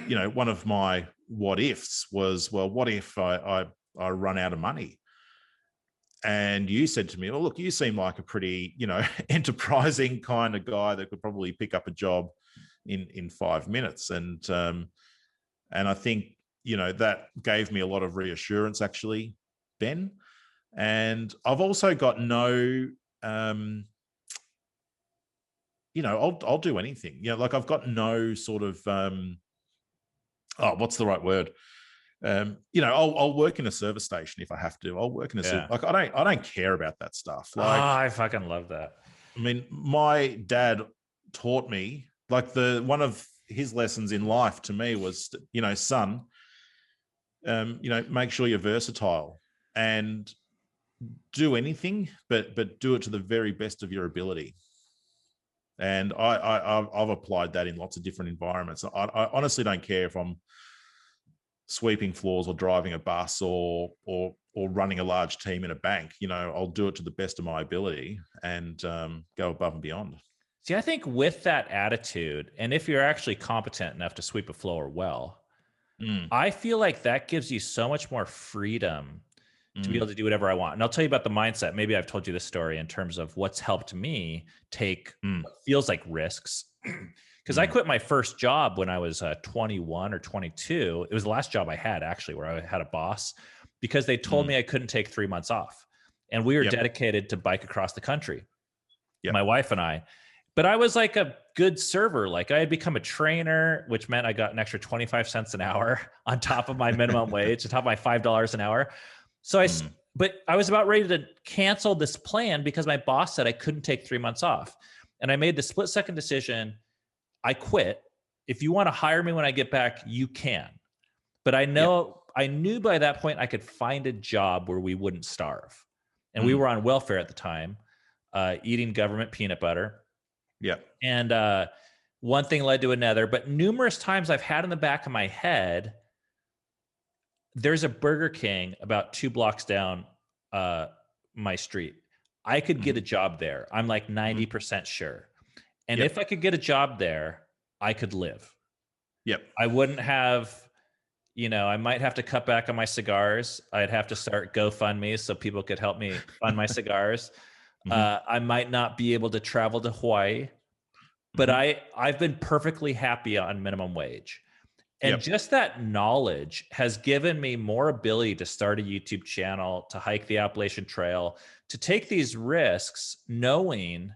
S2: you know, one of my what ifs was, well, what if I run out of money? And you said to me, well, look, you seem like a pretty, you know, enterprising kind of guy that could probably pick up a job in 5 minutes. And I think, you know, that gave me a lot of reassurance, actually, Ben. And I've also got no, you know, I'll do anything. You know, like I've got no sort of, what's the right word? You know, I'll work in a service station if I have to. I'll work in a like I don't care about that stuff. Like,
S3: I fucking love that.
S2: I mean, my dad taught me, like, one of his lessons in life to me was, you know, son, you know, make sure you're versatile and do anything, but do it to the very best of your ability. And I've applied that in lots of different environments. I honestly don't care if I'm sweeping floors or driving a bus or running a large team in a bank. You know, I'll do it to the best of my ability and go above and beyond.
S3: See, I think with that attitude, and if you're actually competent enough to sweep a floor well, I feel like that gives you so much more freedom to be able to do whatever I want. And I'll tell you about the mindset. Maybe I've told you this story in terms of what's helped me take what feels like risks. Because I quit my first job when I was 21 or 22. It was the last job I had, actually, where I had a boss, because they told me I couldn't take 3 months off. And we were dedicated to bike across the country, my wife and I. But I was like a good server. Like, I had become a trainer, which meant I got an extra 25 cents an hour on top of my minimum wage, on top of my $5 an hour. So but I was about ready to cancel this plan because my boss said I couldn't take 3 months off. And I made the split-second decision. I quit. If you want to hire me when I get back, you can. But I knew by that point I could find a job where we wouldn't starve. And we were on welfare at the time, eating government peanut butter.
S2: Yeah.
S3: And one thing led to another. But numerous times I've had in the back of my head, there's a Burger King about 2 blocks down my street. I could get a job there. I'm like 90% sure. And if I could get a job there, I could live.
S2: Yep.
S3: I wouldn't have, you know, I might have to cut back on my cigars. I'd have to start GoFundMe so people could help me fund my cigars. I might not be able to travel to Hawaii, but I've been perfectly happy on minimum wage. And just that knowledge has given me more ability to start a YouTube channel, to hike the Appalachian Trail, to take these risks, knowing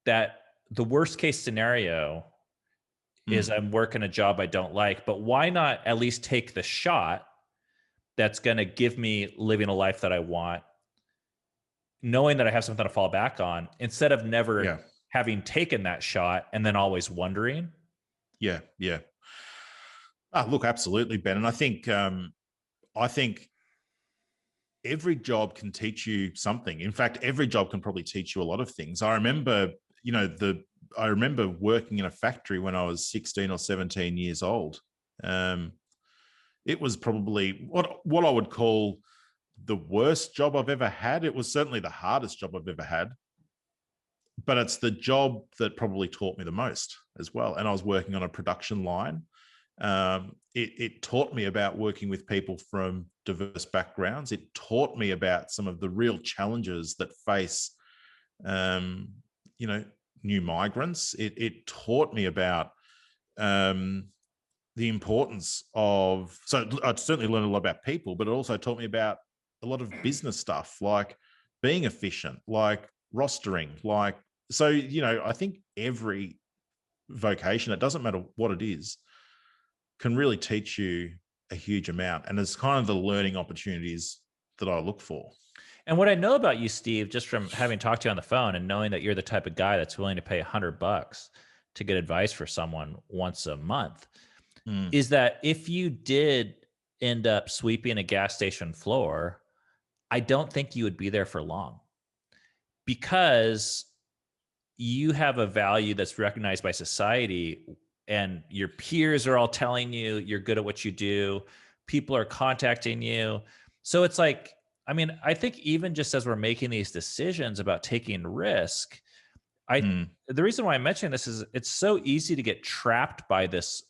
S3: that the worst case scenario is I'm working a job I don't like, but why not at least take the shot that's going to give me living a life that I want, knowing that I have something to fall back on, instead of never having taken that shot and then always wondering.
S2: Yeah. Look, absolutely, Ben. And I think every job can teach you something. In fact, every job can probably teach you a lot of things. I remember, you know, I remember working in a factory when I was 16 or 17 years old. It was probably what I would call the worst job I've ever had. It was certainly the hardest job I've ever had, but it's the job that probably taught me the most as well. And I was working on a production line. It taught me about working with people from diverse backgrounds. It taught me about some of the real challenges that face, new migrants. It taught me about the importance of, so I certainly learned a lot about people, but it also taught me about a lot of business stuff, like being efficient, like rostering, I think every vocation, it doesn't matter what it is, can really teach you a huge amount. And it's kind of the learning opportunities that I look for.
S3: And what I know about you, Steve, just from having talked to you on the phone and knowing that you're the type of guy that's willing to pay $100 to get advice for someone once a month, is that if you did end up sweeping a gas station floor, I don't think you would be there for long, because you have a value that's recognized by society, and your peers are all telling you you're good at what you do. People are contacting you. So it's like, I mean, I think even just as we're making these decisions about taking risk, the reason why I mention this is it's so easy to get trapped by this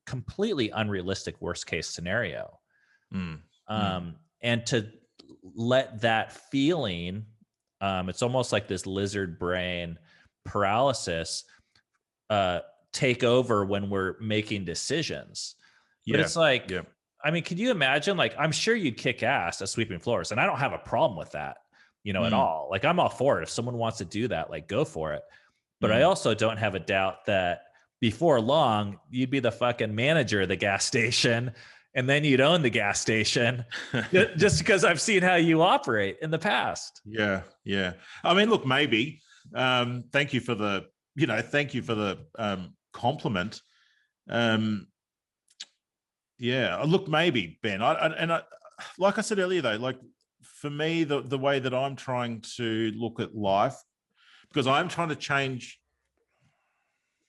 S3: completely unrealistic worst case scenario. And to let that feeling, it's almost like this lizard brain paralysis, take over when we're making decisions. But it's like, I mean, could you imagine, like, I'm sure you'd kick ass at sweeping floors, and I don't have a problem with that, at all. Like, I'm all for it. If someone wants to do that, like, go for it. But I also don't have a doubt that before long, you'd be the fucking manager of the gas station, and then you'd own the gas station, just because I've seen how you operate in the past.
S2: Yeah. I mean, look, maybe. Thank you for the compliment. Look, maybe, Ben. I like I said earlier, though, like, for me, the way that I'm trying to look at life, because I'm trying to change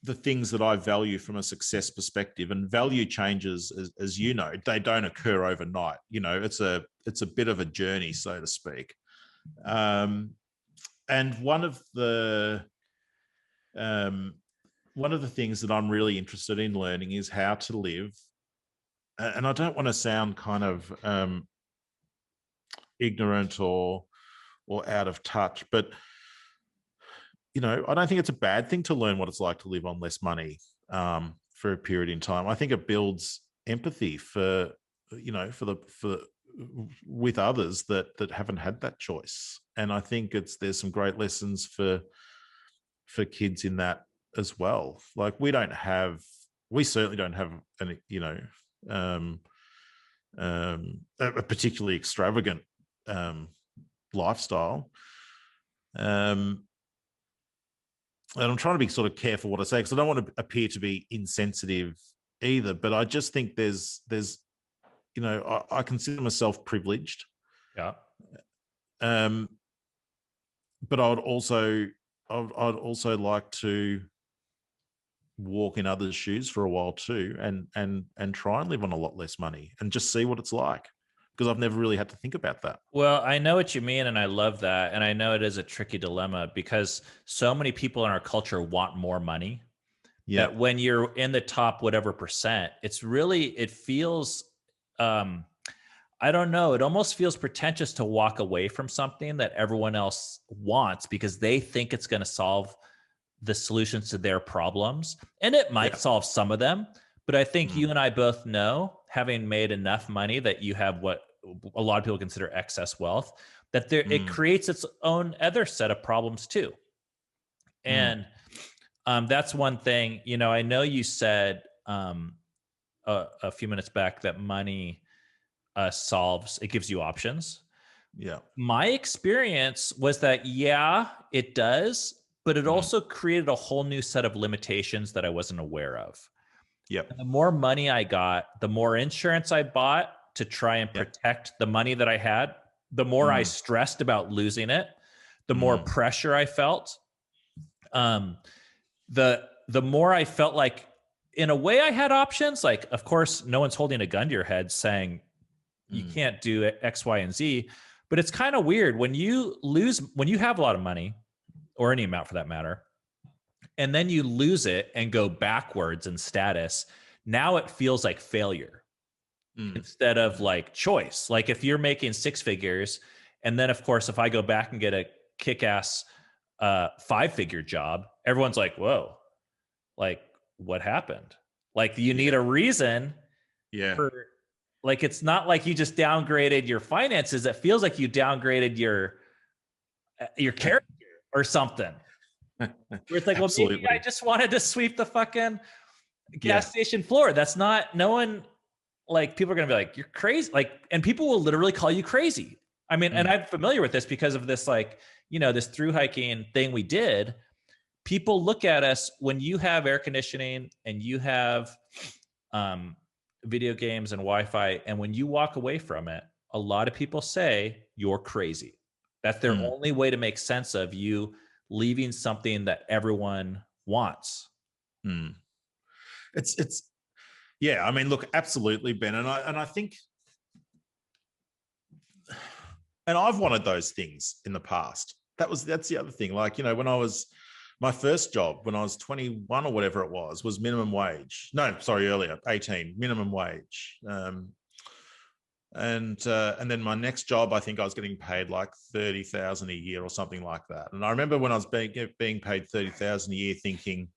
S2: the things that I value from a success perspective, and value changes, as you know, they don't occur overnight. It's a bit of a journey, so to speak. And one of the things that I'm really interested in learning is how to live. And I don't want to sound kind of ignorant or out of touch, but I don't think it's a bad thing to learn what it's like to live on less money for a period in time. I think it builds empathy for with others that haven't had that choice. And I think there's some great lessons for kids in that as well. Like, we certainly don't have a particularly extravagant lifestyle. And I'm trying to be sort of careful what I say, because I don't want to appear to be insensitive either. But I just think there's I consider myself privileged.
S3: Yeah.
S2: But I'd also like to walk in others' shoes for a while too, and try and live on a lot less money and just see what it's like, because I've never really had to think about that.
S3: Well, I know what you mean, and I love that. And I know it is a tricky dilemma, because so many people in our culture want more money.
S2: Yeah.
S3: That when you're in the top whatever percent, it feels, I don't know, it almost feels pretentious to walk away from something that everyone else wants, because they think it's going to solve the solutions to their problems. And it might solve some of them. But I think you and I both know, having made enough money, that you have what a lot of people consider excess wealth, that it creates its own other set of problems too. And that's one thing. I know you said a few minutes back that money it gives you options.
S2: Yeah.
S3: My experience was that, it does, but it also created a whole new set of limitations that I wasn't aware of.
S2: Yep.
S3: And the more money I got, the more insurance I bought to try and protect the money that I had, the more I stressed about losing it, the more pressure I felt. the more I felt like, in a way, I had options. Like, of course, no one's holding a gun to your head saying you can't do X, Y, and Z. But it's kind of weird when you have a lot of money, or any amount for that matter, and then you lose it and go backwards in status. Now it feels like failure instead of like choice. Like if you're making 6 figures, and then of course, if I go back and get a kick-ass 5-figure job, everyone's like, whoa, like what happened? Like you need a reason for, like, it's not like you just downgraded your finances. It feels like you downgraded your character or something. Where it's like, well, maybe I just wanted to sweep the fucking gas station floor. That's not, no one, like, people are going to be like, you're crazy. Like, and people will literally call you crazy. I mean, and I'm familiar with this because of this, like, you know, this through hiking thing we did. People look at us when you have air conditioning and you have video games and Wi-Fi. And when you walk away from it, a lot of people say you're crazy. That's their only way to make sense of you leaving something that everyone wants.
S2: It's yeah, I mean, look, absolutely, Ben. And I think, and I've wanted those things in the past. That's the other thing. Like, you know, when I was, my first job when I was 21 or whatever it was minimum wage. No, sorry, earlier, 18, minimum wage. And then my next job, I think I was getting paid like 30,000 a year or something like that. And I remember when I was being paid 30,000 a year, thinking,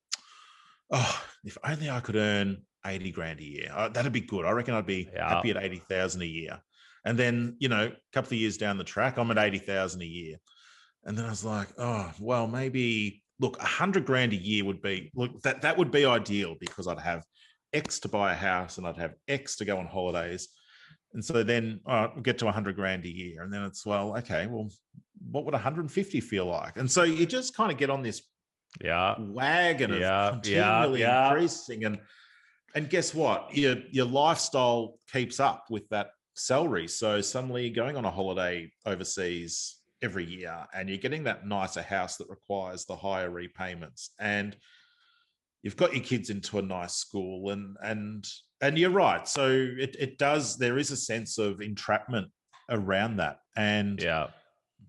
S2: oh, if only I could earn 80 grand a year, that'd be good. I reckon I'd be happy at 80,000 a year. And then, you know, a couple of years down the track, I'm at 80,000 a year. And then I was like, oh, well, maybe, look, 100 grand a year would be, look, that would be ideal, because I'd have X to buy a house and I'd have X to go on holidays. And so then we'll get to 100 grand a year. And then it's, well, okay, well, what would 150 feel like? And so you just kind of get on this wagon of continually increasing. And guess what? Your lifestyle keeps up with that salary. So suddenly you're going on a holiday overseas every year and you're getting that nicer house that requires the higher repayments. And you've got your kids into a nice school, and you're right. So it does, there is a sense of entrapment around that. And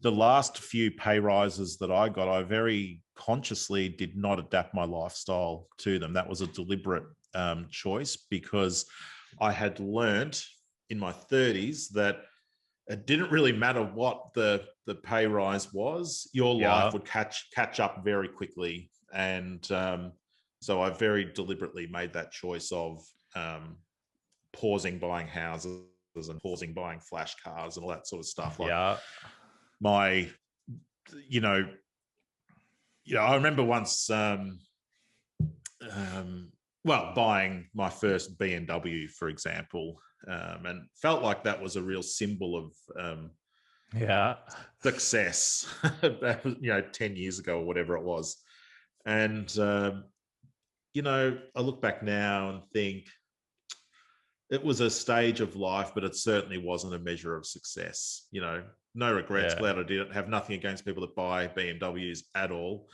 S2: the last few pay rises that I got, I very consciously did not adapt my lifestyle to them. That was a deliberate choice, because I had learnt in my 30s that it didn't really matter what the pay rise was, your life would catch up very quickly. And so I very deliberately made that choice of pausing buying houses and pausing buying flash cars and all that sort of stuff. Like my, I remember once, buying my first BMW, for example, and felt like that was a real symbol of success, 10 years ago or whatever it was. And, I look back now and think it was a stage of life, but it certainly wasn't a measure of success. No regrets, glad I did it. Have nothing against people that buy BMWs at all.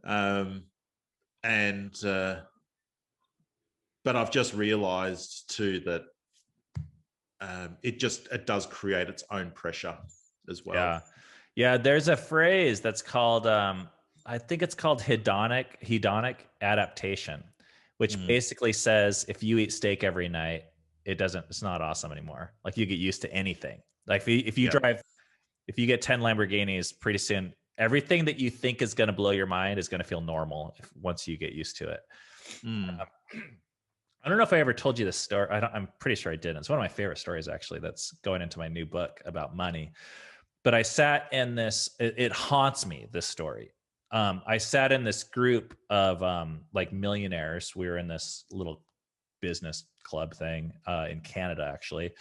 S2: But I've just realized too that it does create its own pressure as well.
S3: Yeah. There's a phrase that's called, I think it's called hedonic adaptation, which basically says if you eat steak every night, it's not awesome anymore. Like you get used to anything. Like if you get 10 Lamborghinis, pretty soon, everything that you think is going to blow your mind is going to feel normal once you get used to it. I don't know if I ever told you this story. I'm pretty sure I didn't. It's one of my favorite stories, actually, that's going into my new book about money. But I sat in this, it haunts me, this story. I sat in this group of like millionaires. We were in this little business club thing in Canada, actually,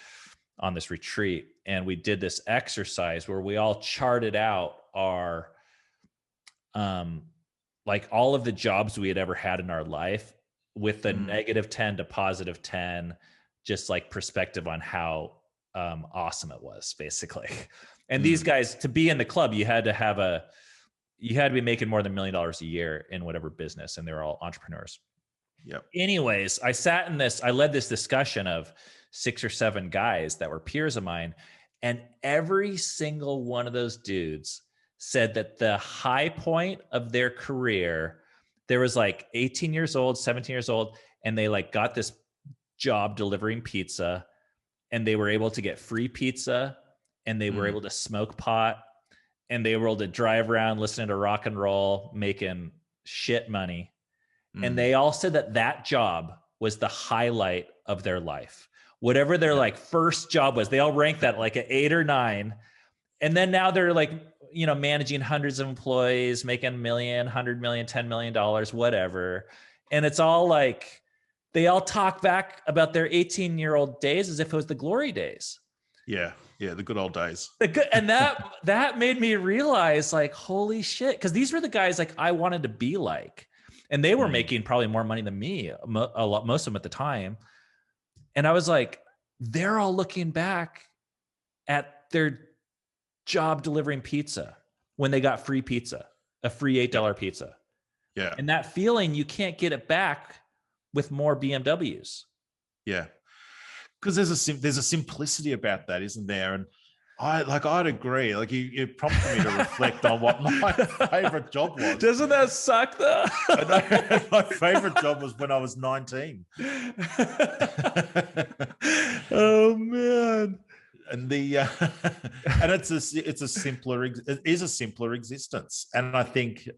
S3: on this retreat. And we did this exercise where we all charted out our, like all of the jobs we had ever had in our life with the -10 to +10, just like perspective on how awesome it was, basically. And these guys, to be in the club, you had to have you had to be making more than $1 million a year in whatever business, and they were all entrepreneurs.
S2: Yep.
S3: Anyways, I led this discussion of 6 or 7 guys that were peers of mine, and every single one of those dudes said that the high point of their career, there was like 18 years old, 17 years old, and they like got this job delivering pizza, and they were able to get free pizza, and they were able to smoke pot, and they were able to drive around listening to rock and roll, making shit money. And they all said that that job was the highlight of their life. Whatever their like first job was, they all ranked that like an 8 or 9. And then now they're like, you know, managing hundreds of employees, making $1 million, $100 million, $10 million, whatever. And it's all like, they all talk back about their 18-year-old days as if it was the glory days.
S2: Yeah. Yeah. The good old days.
S3: And that made me realize like, holy shit. Cause these were the guys like I wanted to be like, and they were making probably more money than me, most of them at the time. And I was like, they're all looking back at their job delivering pizza when they got free pizza, a free $8 pizza.
S2: Yeah.
S3: And that feeling, you can't get it back with more BMWs.
S2: Yeah. Because there's a simplicity about that, isn't there? And I'd agree. Like you prompted me to reflect on what my favorite job was.
S3: Doesn't that suck though?
S2: My favorite job was when I was 19.
S3: Oh man.
S2: And and it is a simpler existence. And I think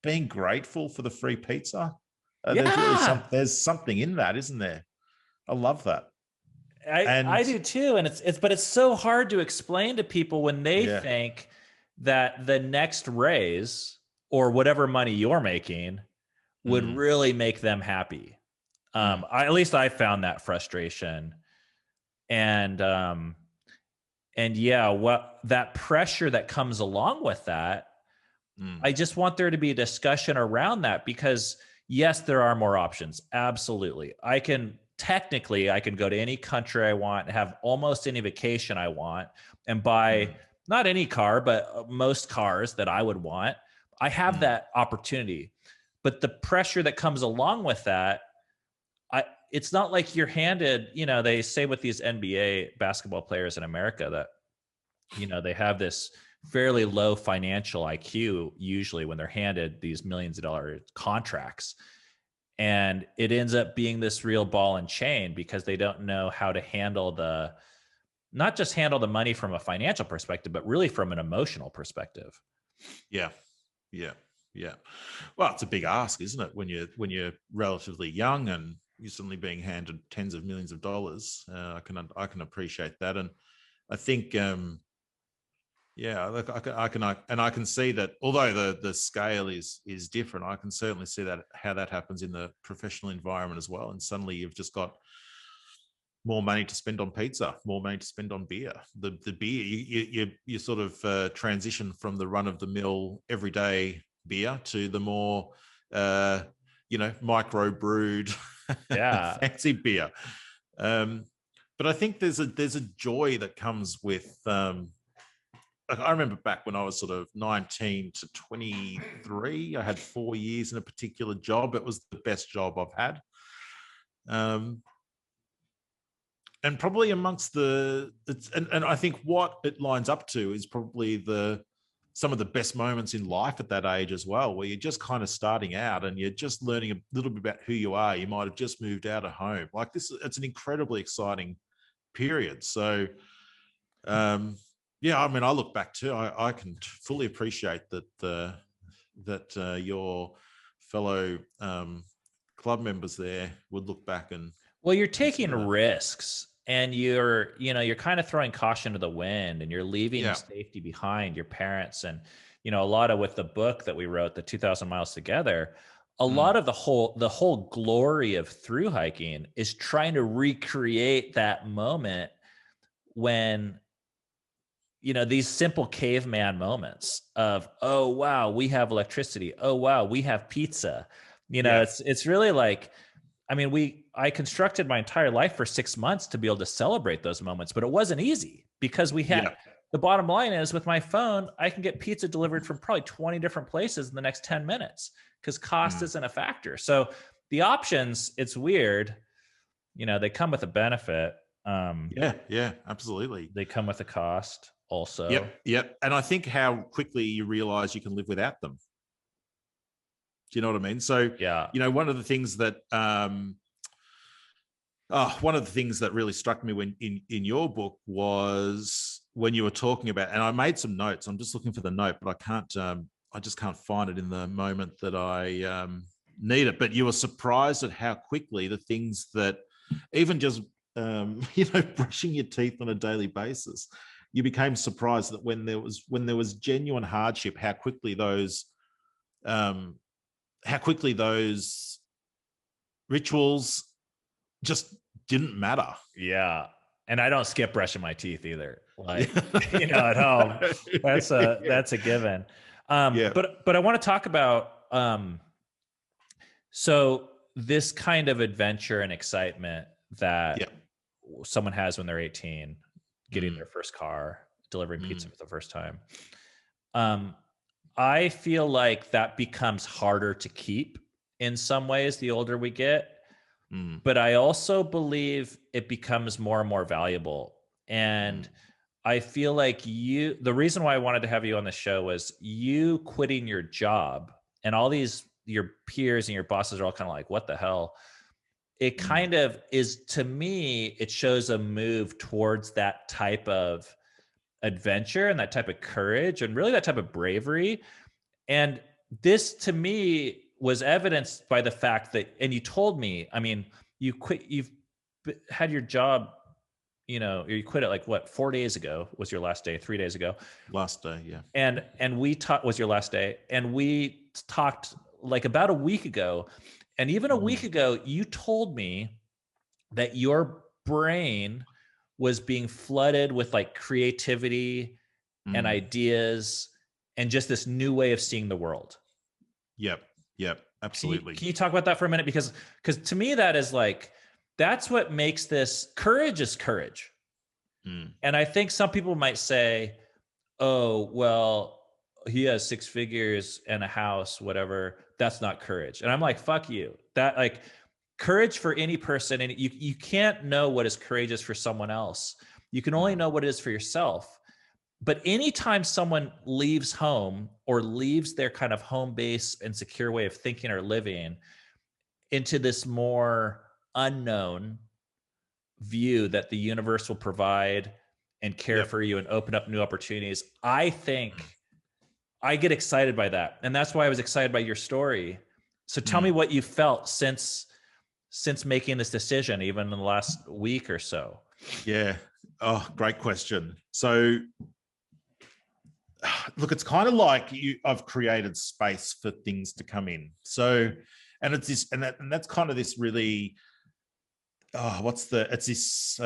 S2: being grateful for the free pizza, there's something in that, isn't there? I love that.
S3: I do too. And but it's so hard to explain to people when they think that the next raise or whatever money you're making would really make them happy. At least I found that frustration. And what that pressure that comes along with that, I just want there to be a discussion around that, because yes, there are more options. Absolutely. I can go to any country I want, have almost any vacation I want, and buy not any car, but most cars that I would want. I have that opportunity, but the pressure that comes along with that, it's not like you're handed, you know, they say with these NBA basketball players in America that, you know, they have this fairly low financial IQ usually when they're handed these millions of dollar contracts. And it ends up being this real ball and chain because they don't know how to handle not just handle the money from a financial perspective, but really from an emotional perspective.
S2: Yeah. Yeah. Yeah. Well, it's a big ask, isn't it? When you're relatively young and you're suddenly being handed tens of millions of dollars. I can appreciate that. And I think, I can see that although the scale is different, I can certainly see that how that happens in the professional environment as well. And suddenly you've just got more money to spend on pizza, more money to spend on beer. The beer, you sort of transition from the run of the mill everyday beer to the more micro brewed fancy beer. But I think there's a joy that comes with I remember back when I was sort of 19 to 23, I had 4 years in a particular job. It was the best job I've had. And probably amongst and I think what it lines up to is probably some of the best moments in life at that age as well, where you're just kind of starting out and you're just learning a little bit about who you are. You might have just moved out of home. Like this, it's an incredibly exciting period. So, I mean, I look back too. I can fully appreciate that your fellow club members there would look back and.
S3: Well, you're taking risks, and you're kind of throwing caution to the wind, and you're leaving safety behind, your parents, and a lot of with the book that we wrote, the 2,000 Miles Together. A lot of the whole glory of thru hiking is trying to recreate that moment when. These simple caveman moments of, oh, wow, we have electricity. Oh, wow, we have pizza. It's really like, I mean, I constructed my entire life for 6 months to be able to celebrate those moments, but it wasn't easy because we had the bottom line is with my phone, I can get pizza delivered from probably 20 different places in the next 10 minutes because cost isn't a factor. So the options, it's weird, they come with a benefit.
S2: Yeah, absolutely.
S3: They come with a cost also.
S2: Yep. And I think how quickly you realize you can live without them. Do you know what I mean? So,
S3: yeah,
S2: one of the things that really struck me when in your book was when you were talking about, and I made some notes. I'm just looking for the note, but I just can't find it in the moment that I need it. But you were surprised at how quickly the things that even just brushing your teeth on a daily basis, you became surprised that when there was genuine hardship, how quickly those rituals just didn't matter.
S3: Yeah. And I don't skip brushing my teeth either. Like, at home, that's a given. But I want to talk about, so this kind of adventure and excitement that someone has when they're 18, getting their first car, delivering pizza for the first time. I feel like that becomes harder to keep in some ways the older we get. But I also believe it becomes more and more valuable. And I feel like the reason why I wanted to have you on the show was you quitting your job, and all your peers and your bosses are all kind of like, what the hell? It kind of is, to me, it shows a move towards that type of adventure and that type of courage and really that type of bravery. And this, to me, was evidenced by the fact that, and you told me, I mean, you've had your job, you quit it like what, 4 days ago was your last day, 3 days ago.
S2: Last day, yeah.
S3: And we talked, was your last day. And we talked like about a week ago. And even a week ago, you told me that your brain was being flooded with like creativity and ideas and just this new way of seeing the world.
S2: Yep, absolutely.
S3: Can you talk about that for a minute? Because to me, that is like, that's what makes this courage is courage. And I think some people might say, oh, well, he has 6 figures and a house, whatever. That's not courage. And I'm like, fuck you. That, like, courage for any person, and you can't know what is courageous for someone else. You can only know what it is for yourself. But anytime someone leaves home or leaves their kind of home base and secure way of thinking or living into this more unknown view that the universe will provide and care for you and open up new opportunities, I think I get excited by that. And that's why I was excited by your story. So tell me what you felt since making this decision, even in the last week or so.
S2: Yeah. Oh, great question. So look, it's kind of like I've created space for things to come in. So, and it's this, and that's kind of this really, it's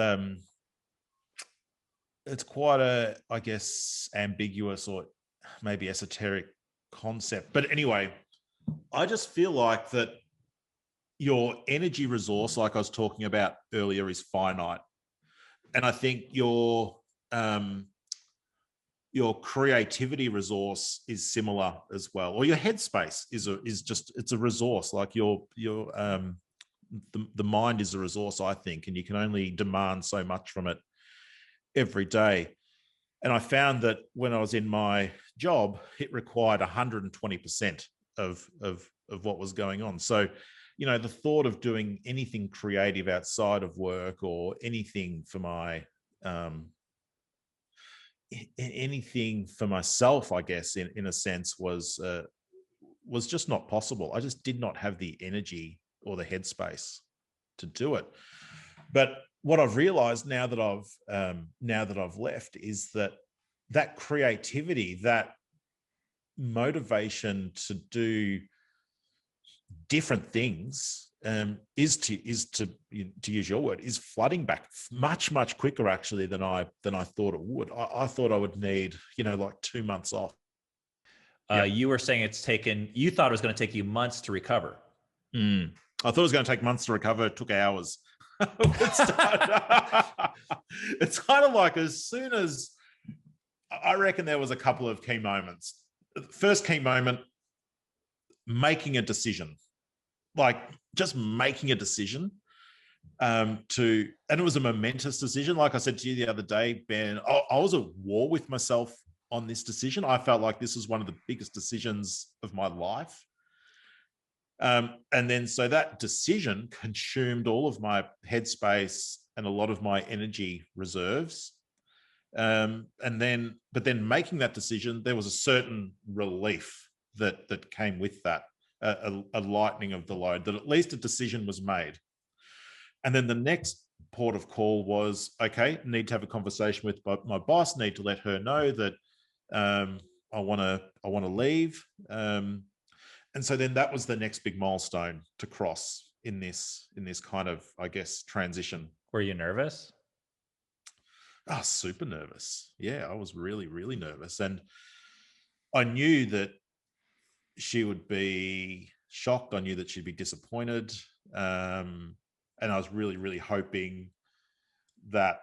S2: quite a, I guess, ambiguous or maybe esoteric concept. But anyway, I just feel like that your energy resource, like I was talking about earlier, is finite. And I think your creativity resource is similar as well, or your headspace is a resource. Like the mind is a resource, I think, and you can only demand so much from it every day. And I found that when I was in my job, it required 120% of what was going on. So, the thought of doing anything creative outside of work or anything for my anything for myself, I guess, in a sense, was just not possible. I just did not have the energy or the headspace to do it. But what I've realized now that I've left is that creativity, that motivation to do different things, is to use your word, is flooding back much quicker actually than I thought it would. I thought I would need like 2 months off.
S3: You were saying you thought it was going to take you months to recover.
S2: I thought it was going to take months to recover. It took hours. It's kind of like as soon as I reckon there was a couple of key moments. First key moment, making a decision, like just making a decision and it was a momentous decision. Like I said to you the other day, Ben, I was at war with myself on this decision. I felt like this was one of the biggest decisions of my life. And then so that decision consumed all of my headspace and a lot of my energy reserves. But then making that decision, there was a certain relief that came with that, a lightening of the load, that at least a decision was made. And then the next port of call was, okay, need to have a conversation with my boss, need to let her know that I want to leave. And so then that was the next big milestone to cross in this kind of, I guess, transition.
S3: Were you nervous?
S2: Oh, super nervous. Yeah, I was really, really nervous. And I knew that she would be shocked. I knew that she'd be disappointed. And I was really, really hoping that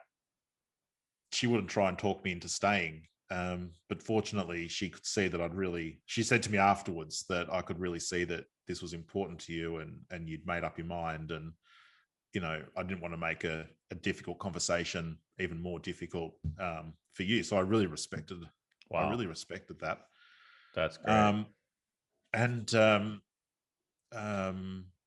S2: she wouldn't try and talk me into staying. But fortunately, she could see that she said to me afterwards that I could really see that this was important to you and you'd made up your mind. And, you know, I didn't want to make a difficult conversation even more difficult for you. So I really respected,
S3: Wow.
S2: I really respected that.
S3: That's great.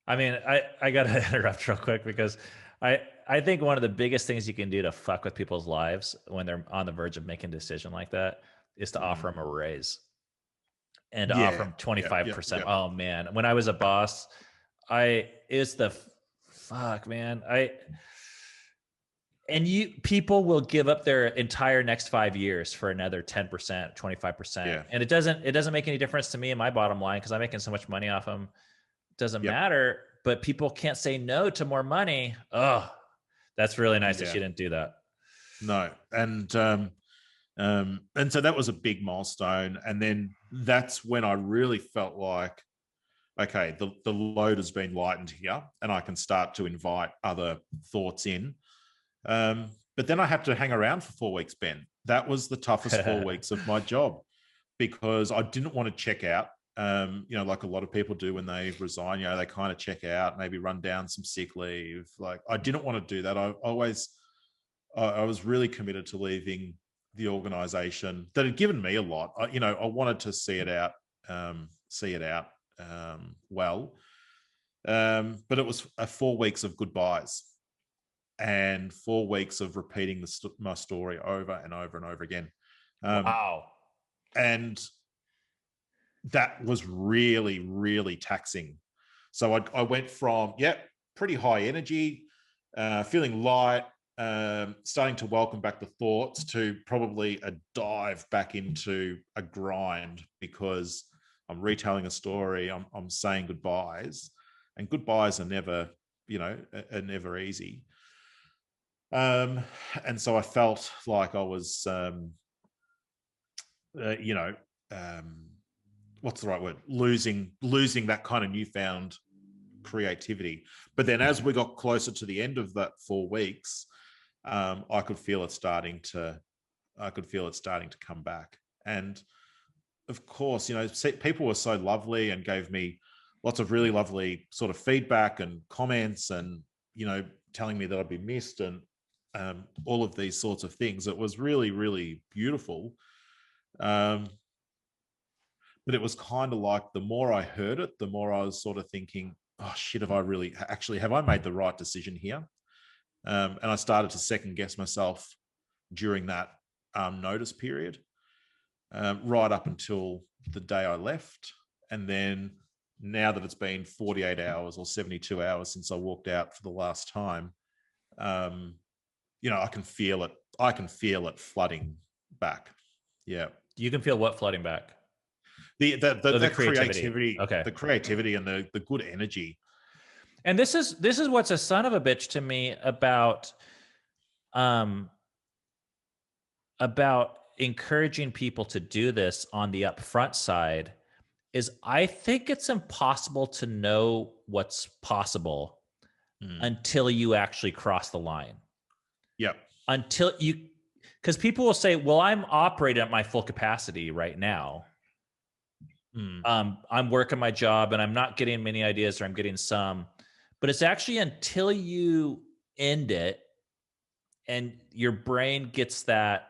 S3: I mean, I gotta interrupt real quick because I think one of the biggest things you can do to fuck with people's lives when they're on the verge of making a decision like that is to offer them a raise and to offer them 25%. Oh man, when I was a boss, fuck, man. People will give up their entire next 5 years for another 10%, 25%.
S2: Yeah.
S3: And it doesn't make any difference to me in my bottom line because I'm making so much money off them. Doesn't matter, but people can't say no to more money. Oh, that's really nice that she didn't do that.
S2: No. And so that was a big milestone. And then that's when I really felt like, okay, the load has been lightened here and I can start to invite other thoughts in. But then I had to hang around for 4 weeks, Ben. That was the toughest 4 weeks of my job because I didn't want to check out. Like a lot of people do when they resign, they kind of check out, maybe run down some sick leave. Like I didn't want to do that. I was really committed to leaving the organization that had given me a lot. I wanted to see it out well. But it was 4 weeks of goodbyes and 4 weeks of repeating my story over and over and over again.
S3: Wow.
S2: And that was really, really taxing. So I went from, pretty high energy, feeling light, starting to welcome back the thoughts to probably a dive back into a grind because I'm retelling a story. I'm saying goodbyes, and goodbyes are never, never easy. And so I felt like I was, what's the right word? Losing that kind of newfound creativity. But then as we got closer to the end of that 4 weeks, I could feel it starting to come back. And of course, people were so lovely and gave me lots of really lovely sort of feedback and comments and, telling me that I'd be missed and all of these sorts of things. It was really, really beautiful. But it was kind of like the more I heard it, the more I was sort of thinking, oh shit, have I made the right decision here? And I started to second guess myself during that notice period, right up until the day I left. And then now that it's been 48 hours or 72 hours since I walked out for the last time, I can feel it. I can feel it flooding back. Yeah.
S3: You can feel what flooding back?
S2: The creativity,
S3: okay.
S2: The creativity and the good energy.
S3: And this is what's a son of a bitch to me about encouraging people to do this on the upfront side is I think it's impossible to know what's possible until you actually cross the line.
S2: Yep.
S3: because people will say, well, I'm operating at my full capacity right now. I'm working my job and I'm not getting many ideas, or I'm getting some, but it's actually until you end it and your brain gets that,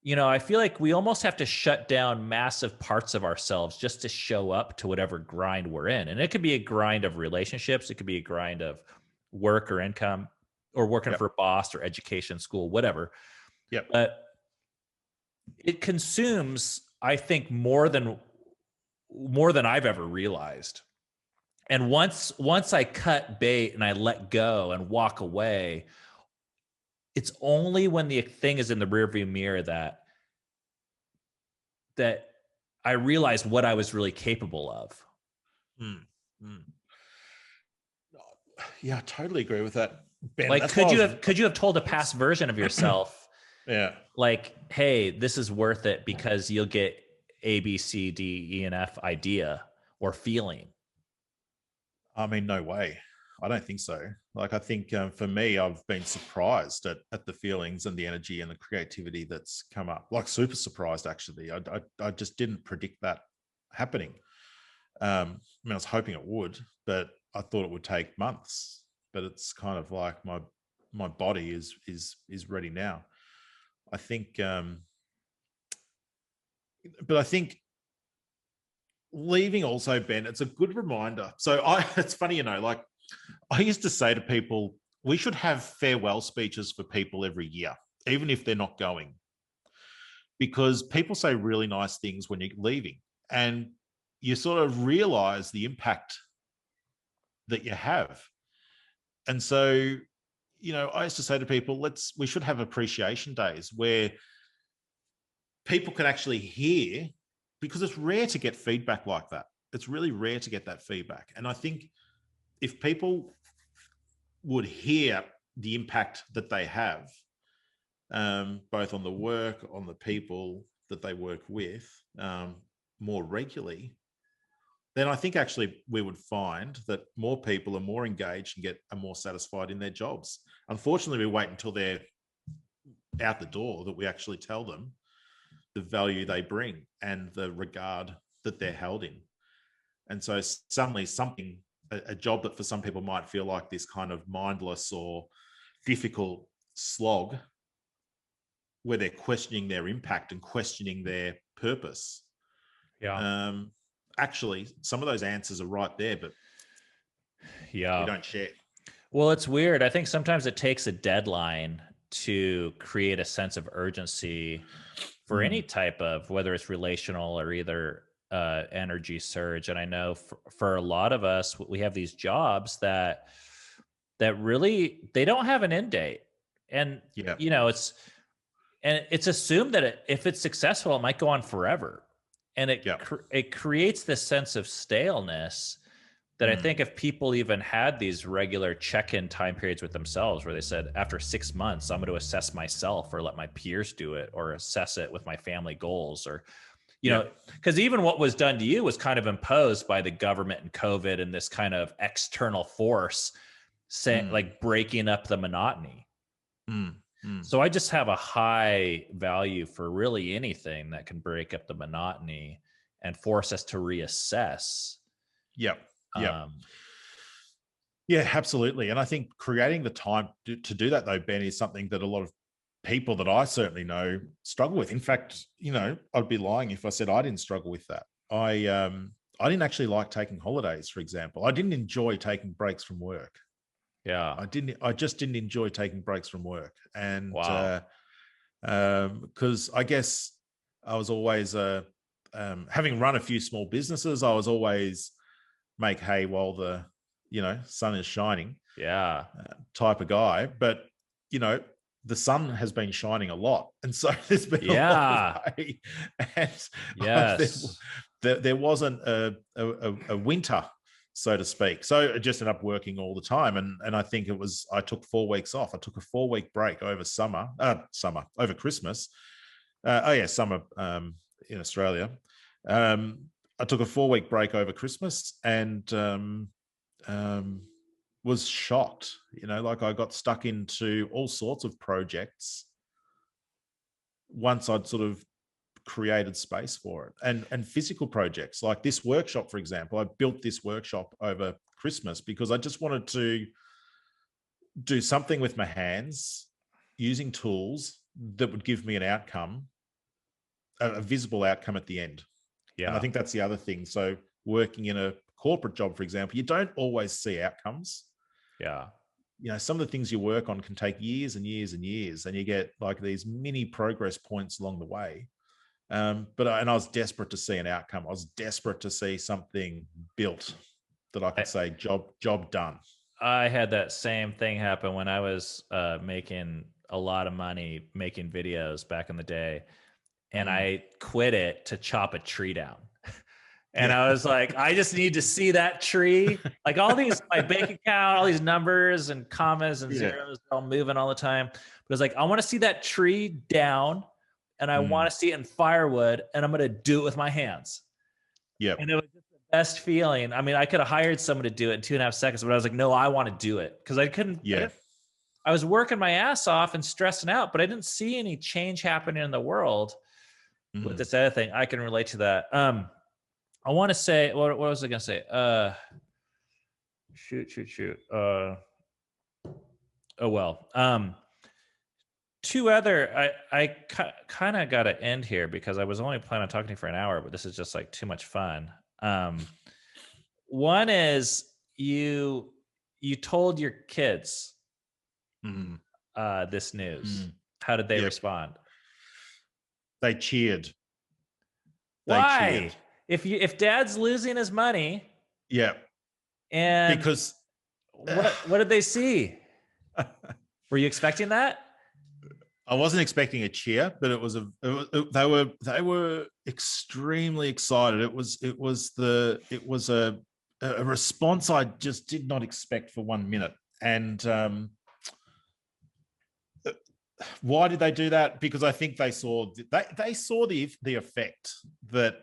S3: I feel like we almost have to shut down massive parts of ourselves just to show up to whatever grind we're in. And it could be a grind of relationships. It could be a grind of work or income, or working for a boss or education, school, whatever.
S2: Yep.
S3: But it consumes, I think, more than I've ever realized. And once I cut bait and I let go and walk away, it's only when the thing is in the rearview mirror that I realized what I was really capable of.
S2: Yeah, I totally agree with that, Ben.
S3: Like,
S2: That's
S3: could you have told a past version of yourself,
S2: yeah,
S3: like, hey, this is worth it because you'll get A, B, C, D, E, and F idea or feeling?
S2: I mean, no way. I don't think so. Like, I think for me, I've been surprised at the feelings and the energy and the creativity that's come up. Like, super surprised, actually. I just didn't predict that happening. I mean, I was hoping it would, but I thought it would take months. But it's kind of like my body is ready now. I think, but I think leaving also, Ben, it's a good reminder. So it's funny, like, I used to say to people, we should have farewell speeches for people every year, even if they're not going, because people say really nice things when you're leaving, and you sort of realize the impact that you have. And so, I used to say to people, we should have appreciation days where people can actually hear, because it's rare to get feedback like that. It's really rare to get that feedback. And I think if people would hear the impact that they have, both on the work, on the people that they work with, more regularly, then I think actually we would find that more people are more engaged and are more satisfied in their jobs. Unfortunately, we wait until they're out the door that we actually tell them the value they bring and the regard that they're held in. And so suddenly a job that for some people might feel like this kind of mindless or difficult slog, where they're questioning their impact and questioning their purpose.
S3: Yeah.
S2: Actually, some of those answers are right there, but we don't share.
S3: Well, it's weird. I think sometimes it takes a deadline to create a sense of urgency for any type of, whether it's relational or either energy surge. And I know for a lot of us, we have these jobs that really, they don't have an end date. And, it's assumed that if it's successful, it might go on forever. And it creates this sense of staleness that I think if people even had these regular check-in time periods with themselves, where they said, after 6 months, I'm going to assess myself, or let my peers do it, or assess it with my family goals, or, because even what was done to you was kind of imposed by the government and COVID and this kind of external force, saying, like, breaking up the monotony. So I just have a high value for really anything that can break up the monotony and force us to reassess.
S2: Yeah, absolutely. And I think creating the time to do that, though, Ben, is something that a lot of people that I certainly know struggle with. In fact, I'd be lying if I said I didn't struggle with that. I didn't actually like taking holidays, for example. I didn't enjoy taking breaks from work.
S3: Yeah.
S2: I just didn't enjoy taking breaks from work. And because I guess I was always having run a few small businesses, I was always make hay while the sun is shining type of guy. But the sun has been shining a lot, and so there's been a lot of hay. And there wasn't a winter, so to speak. So I just ended up working all the time. And I think I took 4 weeks off. I took a 4-week break over over Christmas. Summer in Australia. I took a 4-week break over Christmas and was shocked. Like, I got stuck into all sorts of projects once I'd sort of created space for it. And physical projects like this workshop, for example, I built this workshop over Christmas because I just wanted to do something with my hands using tools that would give me an outcome, a visible outcome at the end.
S3: Yeah.
S2: And I think that's the other thing. So working in a corporate job, for example, you don't always see outcomes.
S3: Yeah.
S2: You know, some of the things you work on can take years and years and years, and you get like these mini progress points along the way. But I was desperate to see an outcome. I was desperate to see something built that I could say, job done.
S3: I had that same thing happen when I was making a lot of money making videos back in the day, and I quit it to chop a tree down. And I was like, I just need to see that tree. Like all these, my bank account, all these numbers and commas and zeros all moving all the time. But I was like, I want to see that tree down, and I want to see it in firewood, and I'm going to do it with my hands.
S2: Yep.
S3: And it was just the best feeling. I mean, I could have hired someone to do it in 2.5 seconds, but I was like, no, I want to do it. Because I couldn't.
S2: Yeah.
S3: I was working my ass off and stressing out, but I didn't see any change happening in the world with this other thing. I can relate to that. I want to say, what was I going to say? Shoot. Oh, well. Two other, I kind of got to end here because I was only planning on talking to you for an hour, but this is just like too much fun. One is you told your kids this news. How did they respond?
S2: They cheered.
S3: Why? If dad's losing his money.
S2: Yeah.
S3: And
S2: because
S3: what did they see? Were you expecting that?
S2: I wasn't expecting a cheer, but they were extremely excited. It was a response I just did not expect for 1 minute. And why did they do that? Because I think they saw the effect that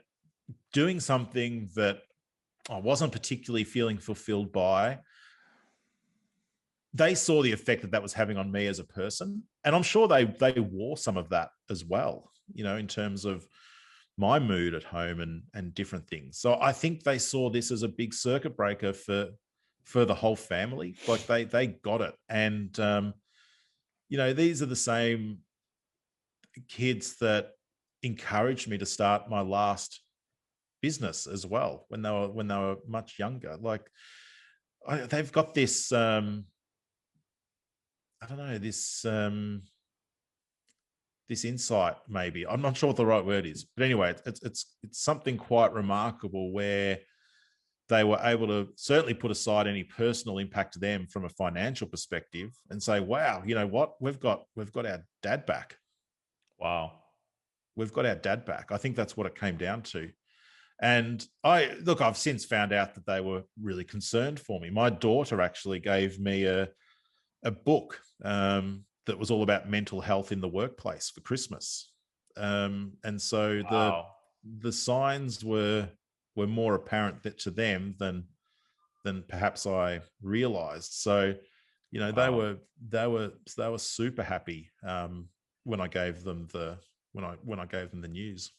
S2: doing something that I wasn't particularly feeling fulfilled by. They saw the effect that was having on me as a person. And I'm sure they wore some of that as well, you know, in terms of my mood at home and different things. So I think they saw this as a big circuit breaker for the whole family. Like they got it. And, you know, these are the same kids that encouraged me to start my last business as well when they were much younger. Like they've got this, I don't know, this insight, maybe. I'm not sure what the right word is, but anyway, it's something quite remarkable where they were able to certainly put aside any personal impact to them from a financial perspective and say, wow, you know what, we've got our dad back.
S3: Wow.
S2: We've got our dad back. I think that's what it came down to. And I've since found out that they were really concerned for me. My daughter actually gave me a book that was all about mental health in the workplace for Christmas. And so the signs were more apparent to them than perhaps I realized. So, you know, they were super happy when I gave them the news.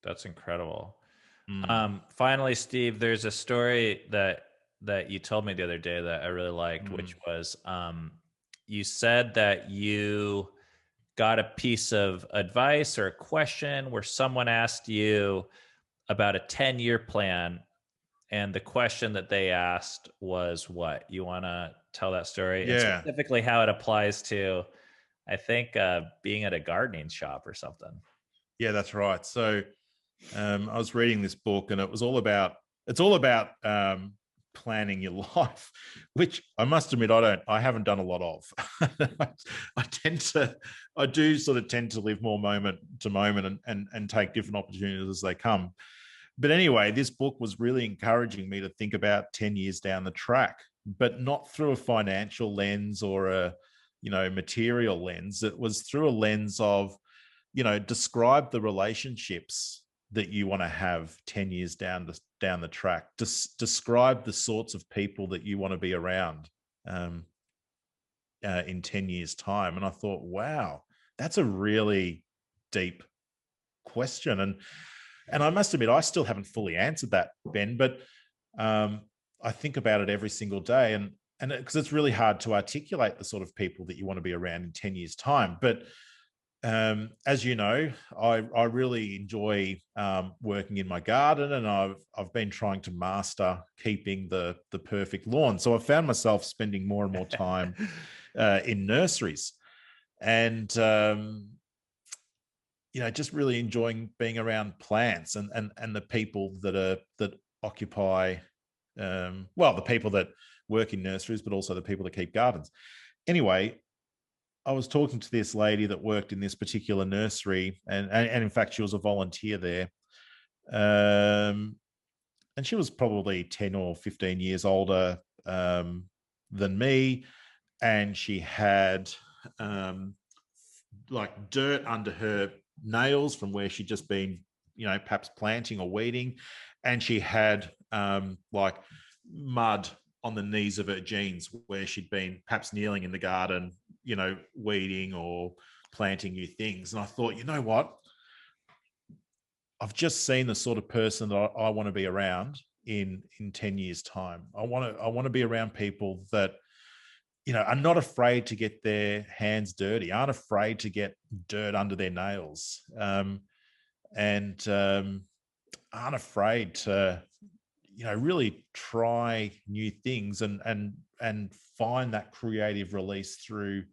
S3: That's incredible. Finally, Steve, there's a story that you told me the other day that I really liked, which was you said that you got a piece of advice or a question where someone asked you about a 10-year plan, and the question that they asked was what? You want to tell that story?
S2: Yeah.
S3: And specifically how it applies to, I think, being at a gardening shop or something.
S2: Yeah, that's right. So I was reading this book, and it's all about planning your life, which I must admit I haven't done a lot of. I do sort of tend to live more moment to moment and take different opportunities as they come. But anyway, this book was really encouraging me to think about 10 years down the track, but not through a financial lens or a, you know, material lens. It was through a lens of, you know, describe the relationships that you want to have 10 years down the track. Describe the sorts of people that you want to be around in 10 years' time. And I thought, wow, That's a really deep question. And I must admit, I still haven't fully answered that, Ben, but I think about it every single day. And because it's really hard to articulate the sort of people that you want to be around in 10 years' time. But as you know, I really enjoy working in my garden, and I've been trying to master keeping the perfect lawn. So I've found myself spending more and more time in nurseries, and just really enjoying being around plants and the people that occupy, the people that work in nurseries, but also the people that keep gardens. Anyway, I was talking to this lady that worked in this particular nursery, and in fact, she was a volunteer there. And she was probably 10 or 15 years older than me. And she had like dirt under her nails from where she'd just been, perhaps planting or weeding. And she had like mud on the knees of her jeans where she'd been perhaps kneeling in the garden, weeding or planting new things. And I thought, you know what? I've just seen the sort of person that I want to be around in 10 years' time. I want to be around people that, are not afraid to get their hands dirty, aren't afraid to get dirt under their nails, and aren't afraid to, really try new things and find that creative release through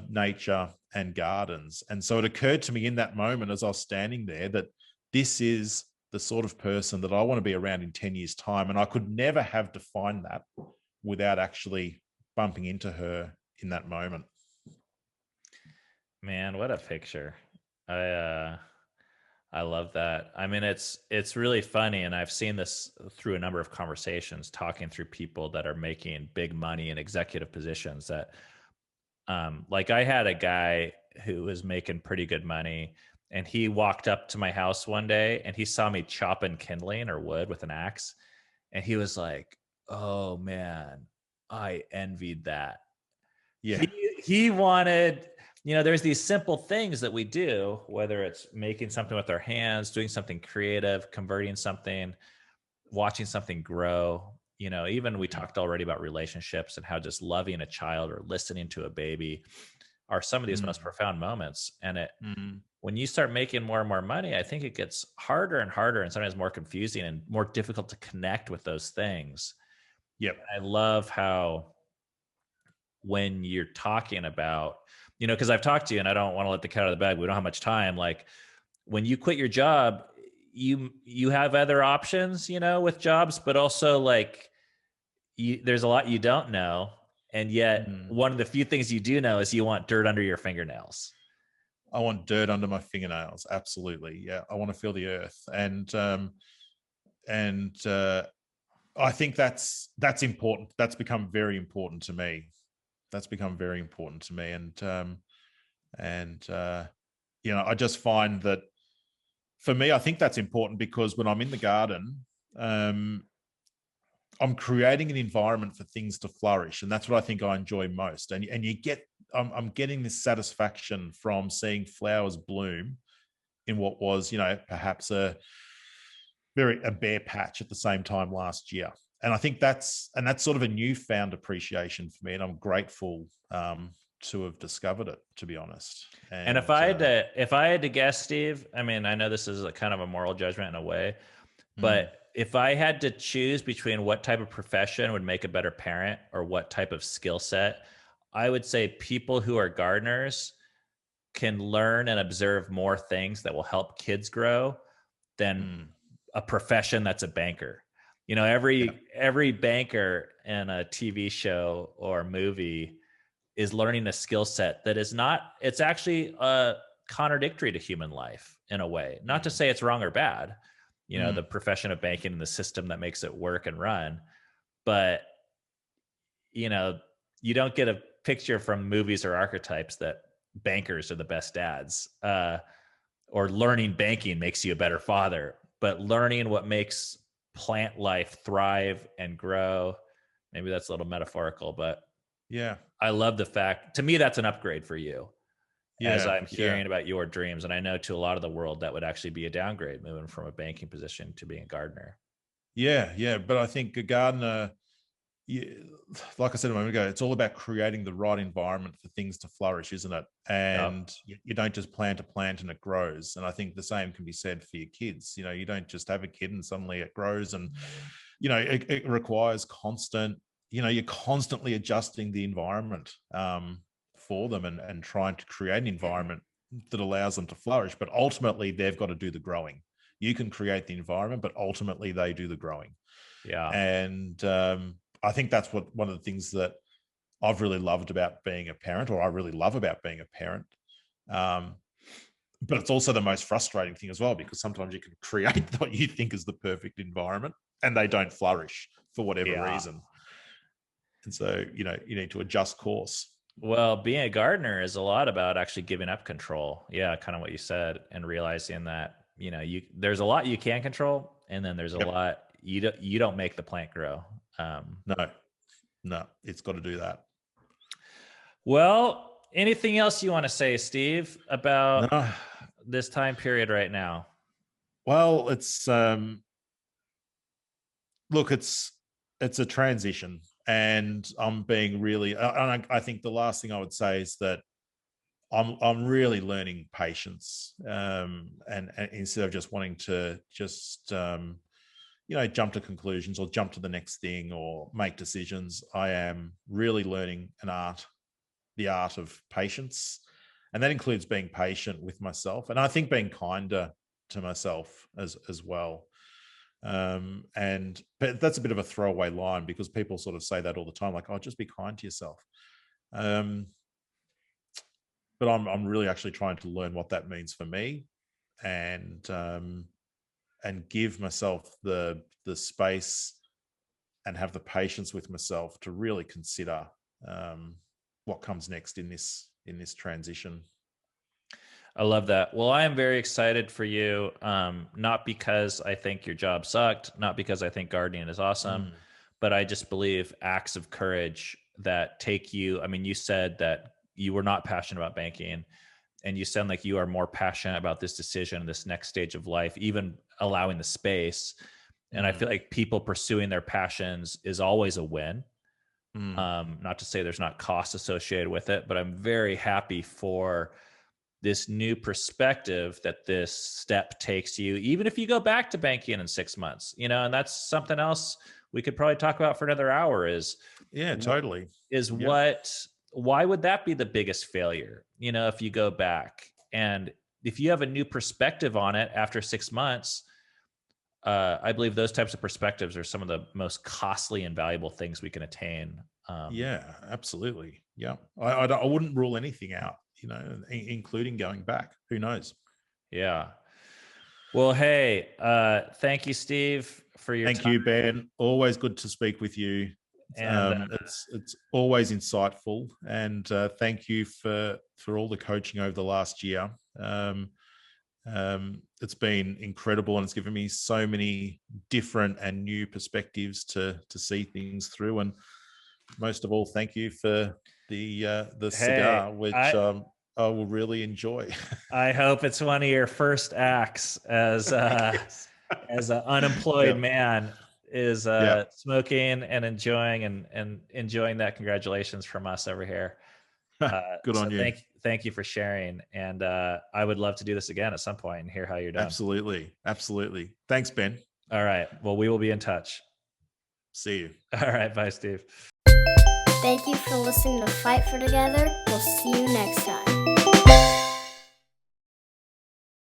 S2: nature and gardens. And so it occurred to me in that moment as I was standing there that this is the sort of person that I want to be around in 10 years' time. And I could never have defined that without actually bumping into her in that moment.
S3: Man, what a picture. I love that. I mean, it's really funny, and I've seen this through a number of conversations, talking through people that are making big money in executive positions. That, like, I had a guy who was making pretty good money, and he walked up to my house one day, and he saw me chopping kindling or wood with an axe, and he was like, "Oh man, I envied that."
S2: Yeah.
S3: He wanted, there's these simple things that we do, whether it's making something with our hands, doing something creative, converting something, watching something grow. Even we talked already about relationships and how just loving a child or listening to a baby are some of these most profound moments. And when you start making more and more money, I think it gets harder and harder, and sometimes more confusing and more difficult to connect with those things.
S2: Yep.
S3: I love how, when you're talking about, because I've talked to you and I don't want to let the cat out of the bag. We don't have much time. Like, when you quit your job, you have other options, with jobs, but also like there's a lot you don't know. And yet one of the few things you do know is you want dirt under your fingernails.
S2: I want dirt under my fingernails. Absolutely. Yeah. I want to feel the earth. And I think that's important. That's become very important to me. And I just find that for me, I think that's important because when I'm in the garden, I'm creating an environment for things to flourish, and that's what I think I enjoy most. And I'm getting this satisfaction from seeing flowers bloom in what was, perhaps a bare patch at the same time last year. And I think that's sort of a newfound appreciation for me, and I'm grateful to have discovered it, to be honest.
S3: And if I had to guess, Steve, I mean, I know this is a kind of a moral judgment in a way, but if I had to choose between what type of profession would make a better parent or what type of skill set, I would say people who are gardeners can learn and observe more things that will help kids grow than a profession that's a banker. Every banker in a TV show or movie is learning a skill set that is not, it's actually contradictory to human life in a way. Not to say it's wrong or bad, the profession of banking and the system that makes it work and run. But, you don't get a picture from movies or archetypes that bankers are the best dads, or learning banking makes you a better father. But learning what makes plant life thrive and grow, maybe that's a little metaphorical, but
S2: yeah,
S3: I love the fact, to me, that's an upgrade for you. as
S2: Yeah,
S3: I'm hearing about your dreams. And I know to a lot of the world that would actually be a downgrade moving from a banking position to being a gardener.
S2: yeah. But I think a gardener, like I said a moment ago, it's all about creating the right environment for things to flourish, isn't it?
S3: Yep.
S2: And you don't just plant a plant and it grows. And I think the same can be said for your kids. You don't just have a kid and suddenly it grows. And it requires constant. You're constantly adjusting the environment for them and trying to create an environment that allows them to flourish. But ultimately, they've got to do the growing. You can create the environment, but ultimately they do the growing.
S3: Yeah.
S2: And I think that's one of the things that I've really loved about being a parent, or I really love about being a parent. But it's also the most frustrating thing as well, because sometimes you can create what you think is the perfect environment and they don't flourish for whatever reason. And so, you need to adjust course.
S3: Well, being a gardener is a lot about actually giving up control. Yeah, kind of what you said, and realizing that, there's a lot you can control, and then there's a lot you don't make the plant grow.
S2: No, it's got to do that.
S3: Well, anything else you want to say, Steve, about this time period right now?
S2: Well, it's look, it's a transition, and I'm being really. I think the last thing I would say is that I'm really learning patience, and instead of just wanting to just jump to conclusions or jump to the next thing or make decisions, I am really learning the art of patience, and that includes being patient with myself, and I think being kinder to myself as well. But that's a bit of a throwaway line, because people sort of say that all the time, like, "Oh, just be kind to yourself." But I'm really actually trying to learn what that means for me, and give myself the space and have the patience with myself to really consider what comes next in this transition.
S3: I love that. Well, I am very excited for you. Not because I think your job sucked, not because I think gardening is awesome, but I just believe acts of courage that take you. I mean, you said that you were not passionate about banking, and you sound like you are more passionate about this decision, this next stage of life, even allowing the space. And I feel like people pursuing their passions is always a win. Not to say there's not costs associated with it, but I'm very happy for this new perspective that this step takes you, even if you go back to banking in 6 months, and that's something else we could probably talk about for another hour
S2: totally.
S3: Why would that be the biggest failure? If you go back, and if you have a new perspective on it after 6 months, I believe those types of perspectives are some of the most costly and valuable things we can attain.
S2: Yeah, absolutely. Yeah. I wouldn't rule anything out, including going back. Who knows?
S3: Yeah. Well, hey, thank you, Steve, for your time.
S2: Thank you, Ben. Always good to speak with you. And it's always insightful. And thank you for all the coaching over the last year. It's been incredible, and it's given me so many different and new perspectives to see things through. And most of all, thank you for the cigar, which I will really enjoy.
S3: I hope it's one of your first acts as as an unemployed man is smoking and enjoying and enjoying that. Congratulations from us over here.
S2: Good on you.
S3: Thank you for sharing. And I would love to do this again at some point and hear how you're doing.
S2: Absolutely. Thanks, Ben.
S3: All right. Well, we will be in touch.
S2: See you.
S3: All right. Bye, Steve.
S1: Thank you for listening to Fight for Together. We'll see you next time.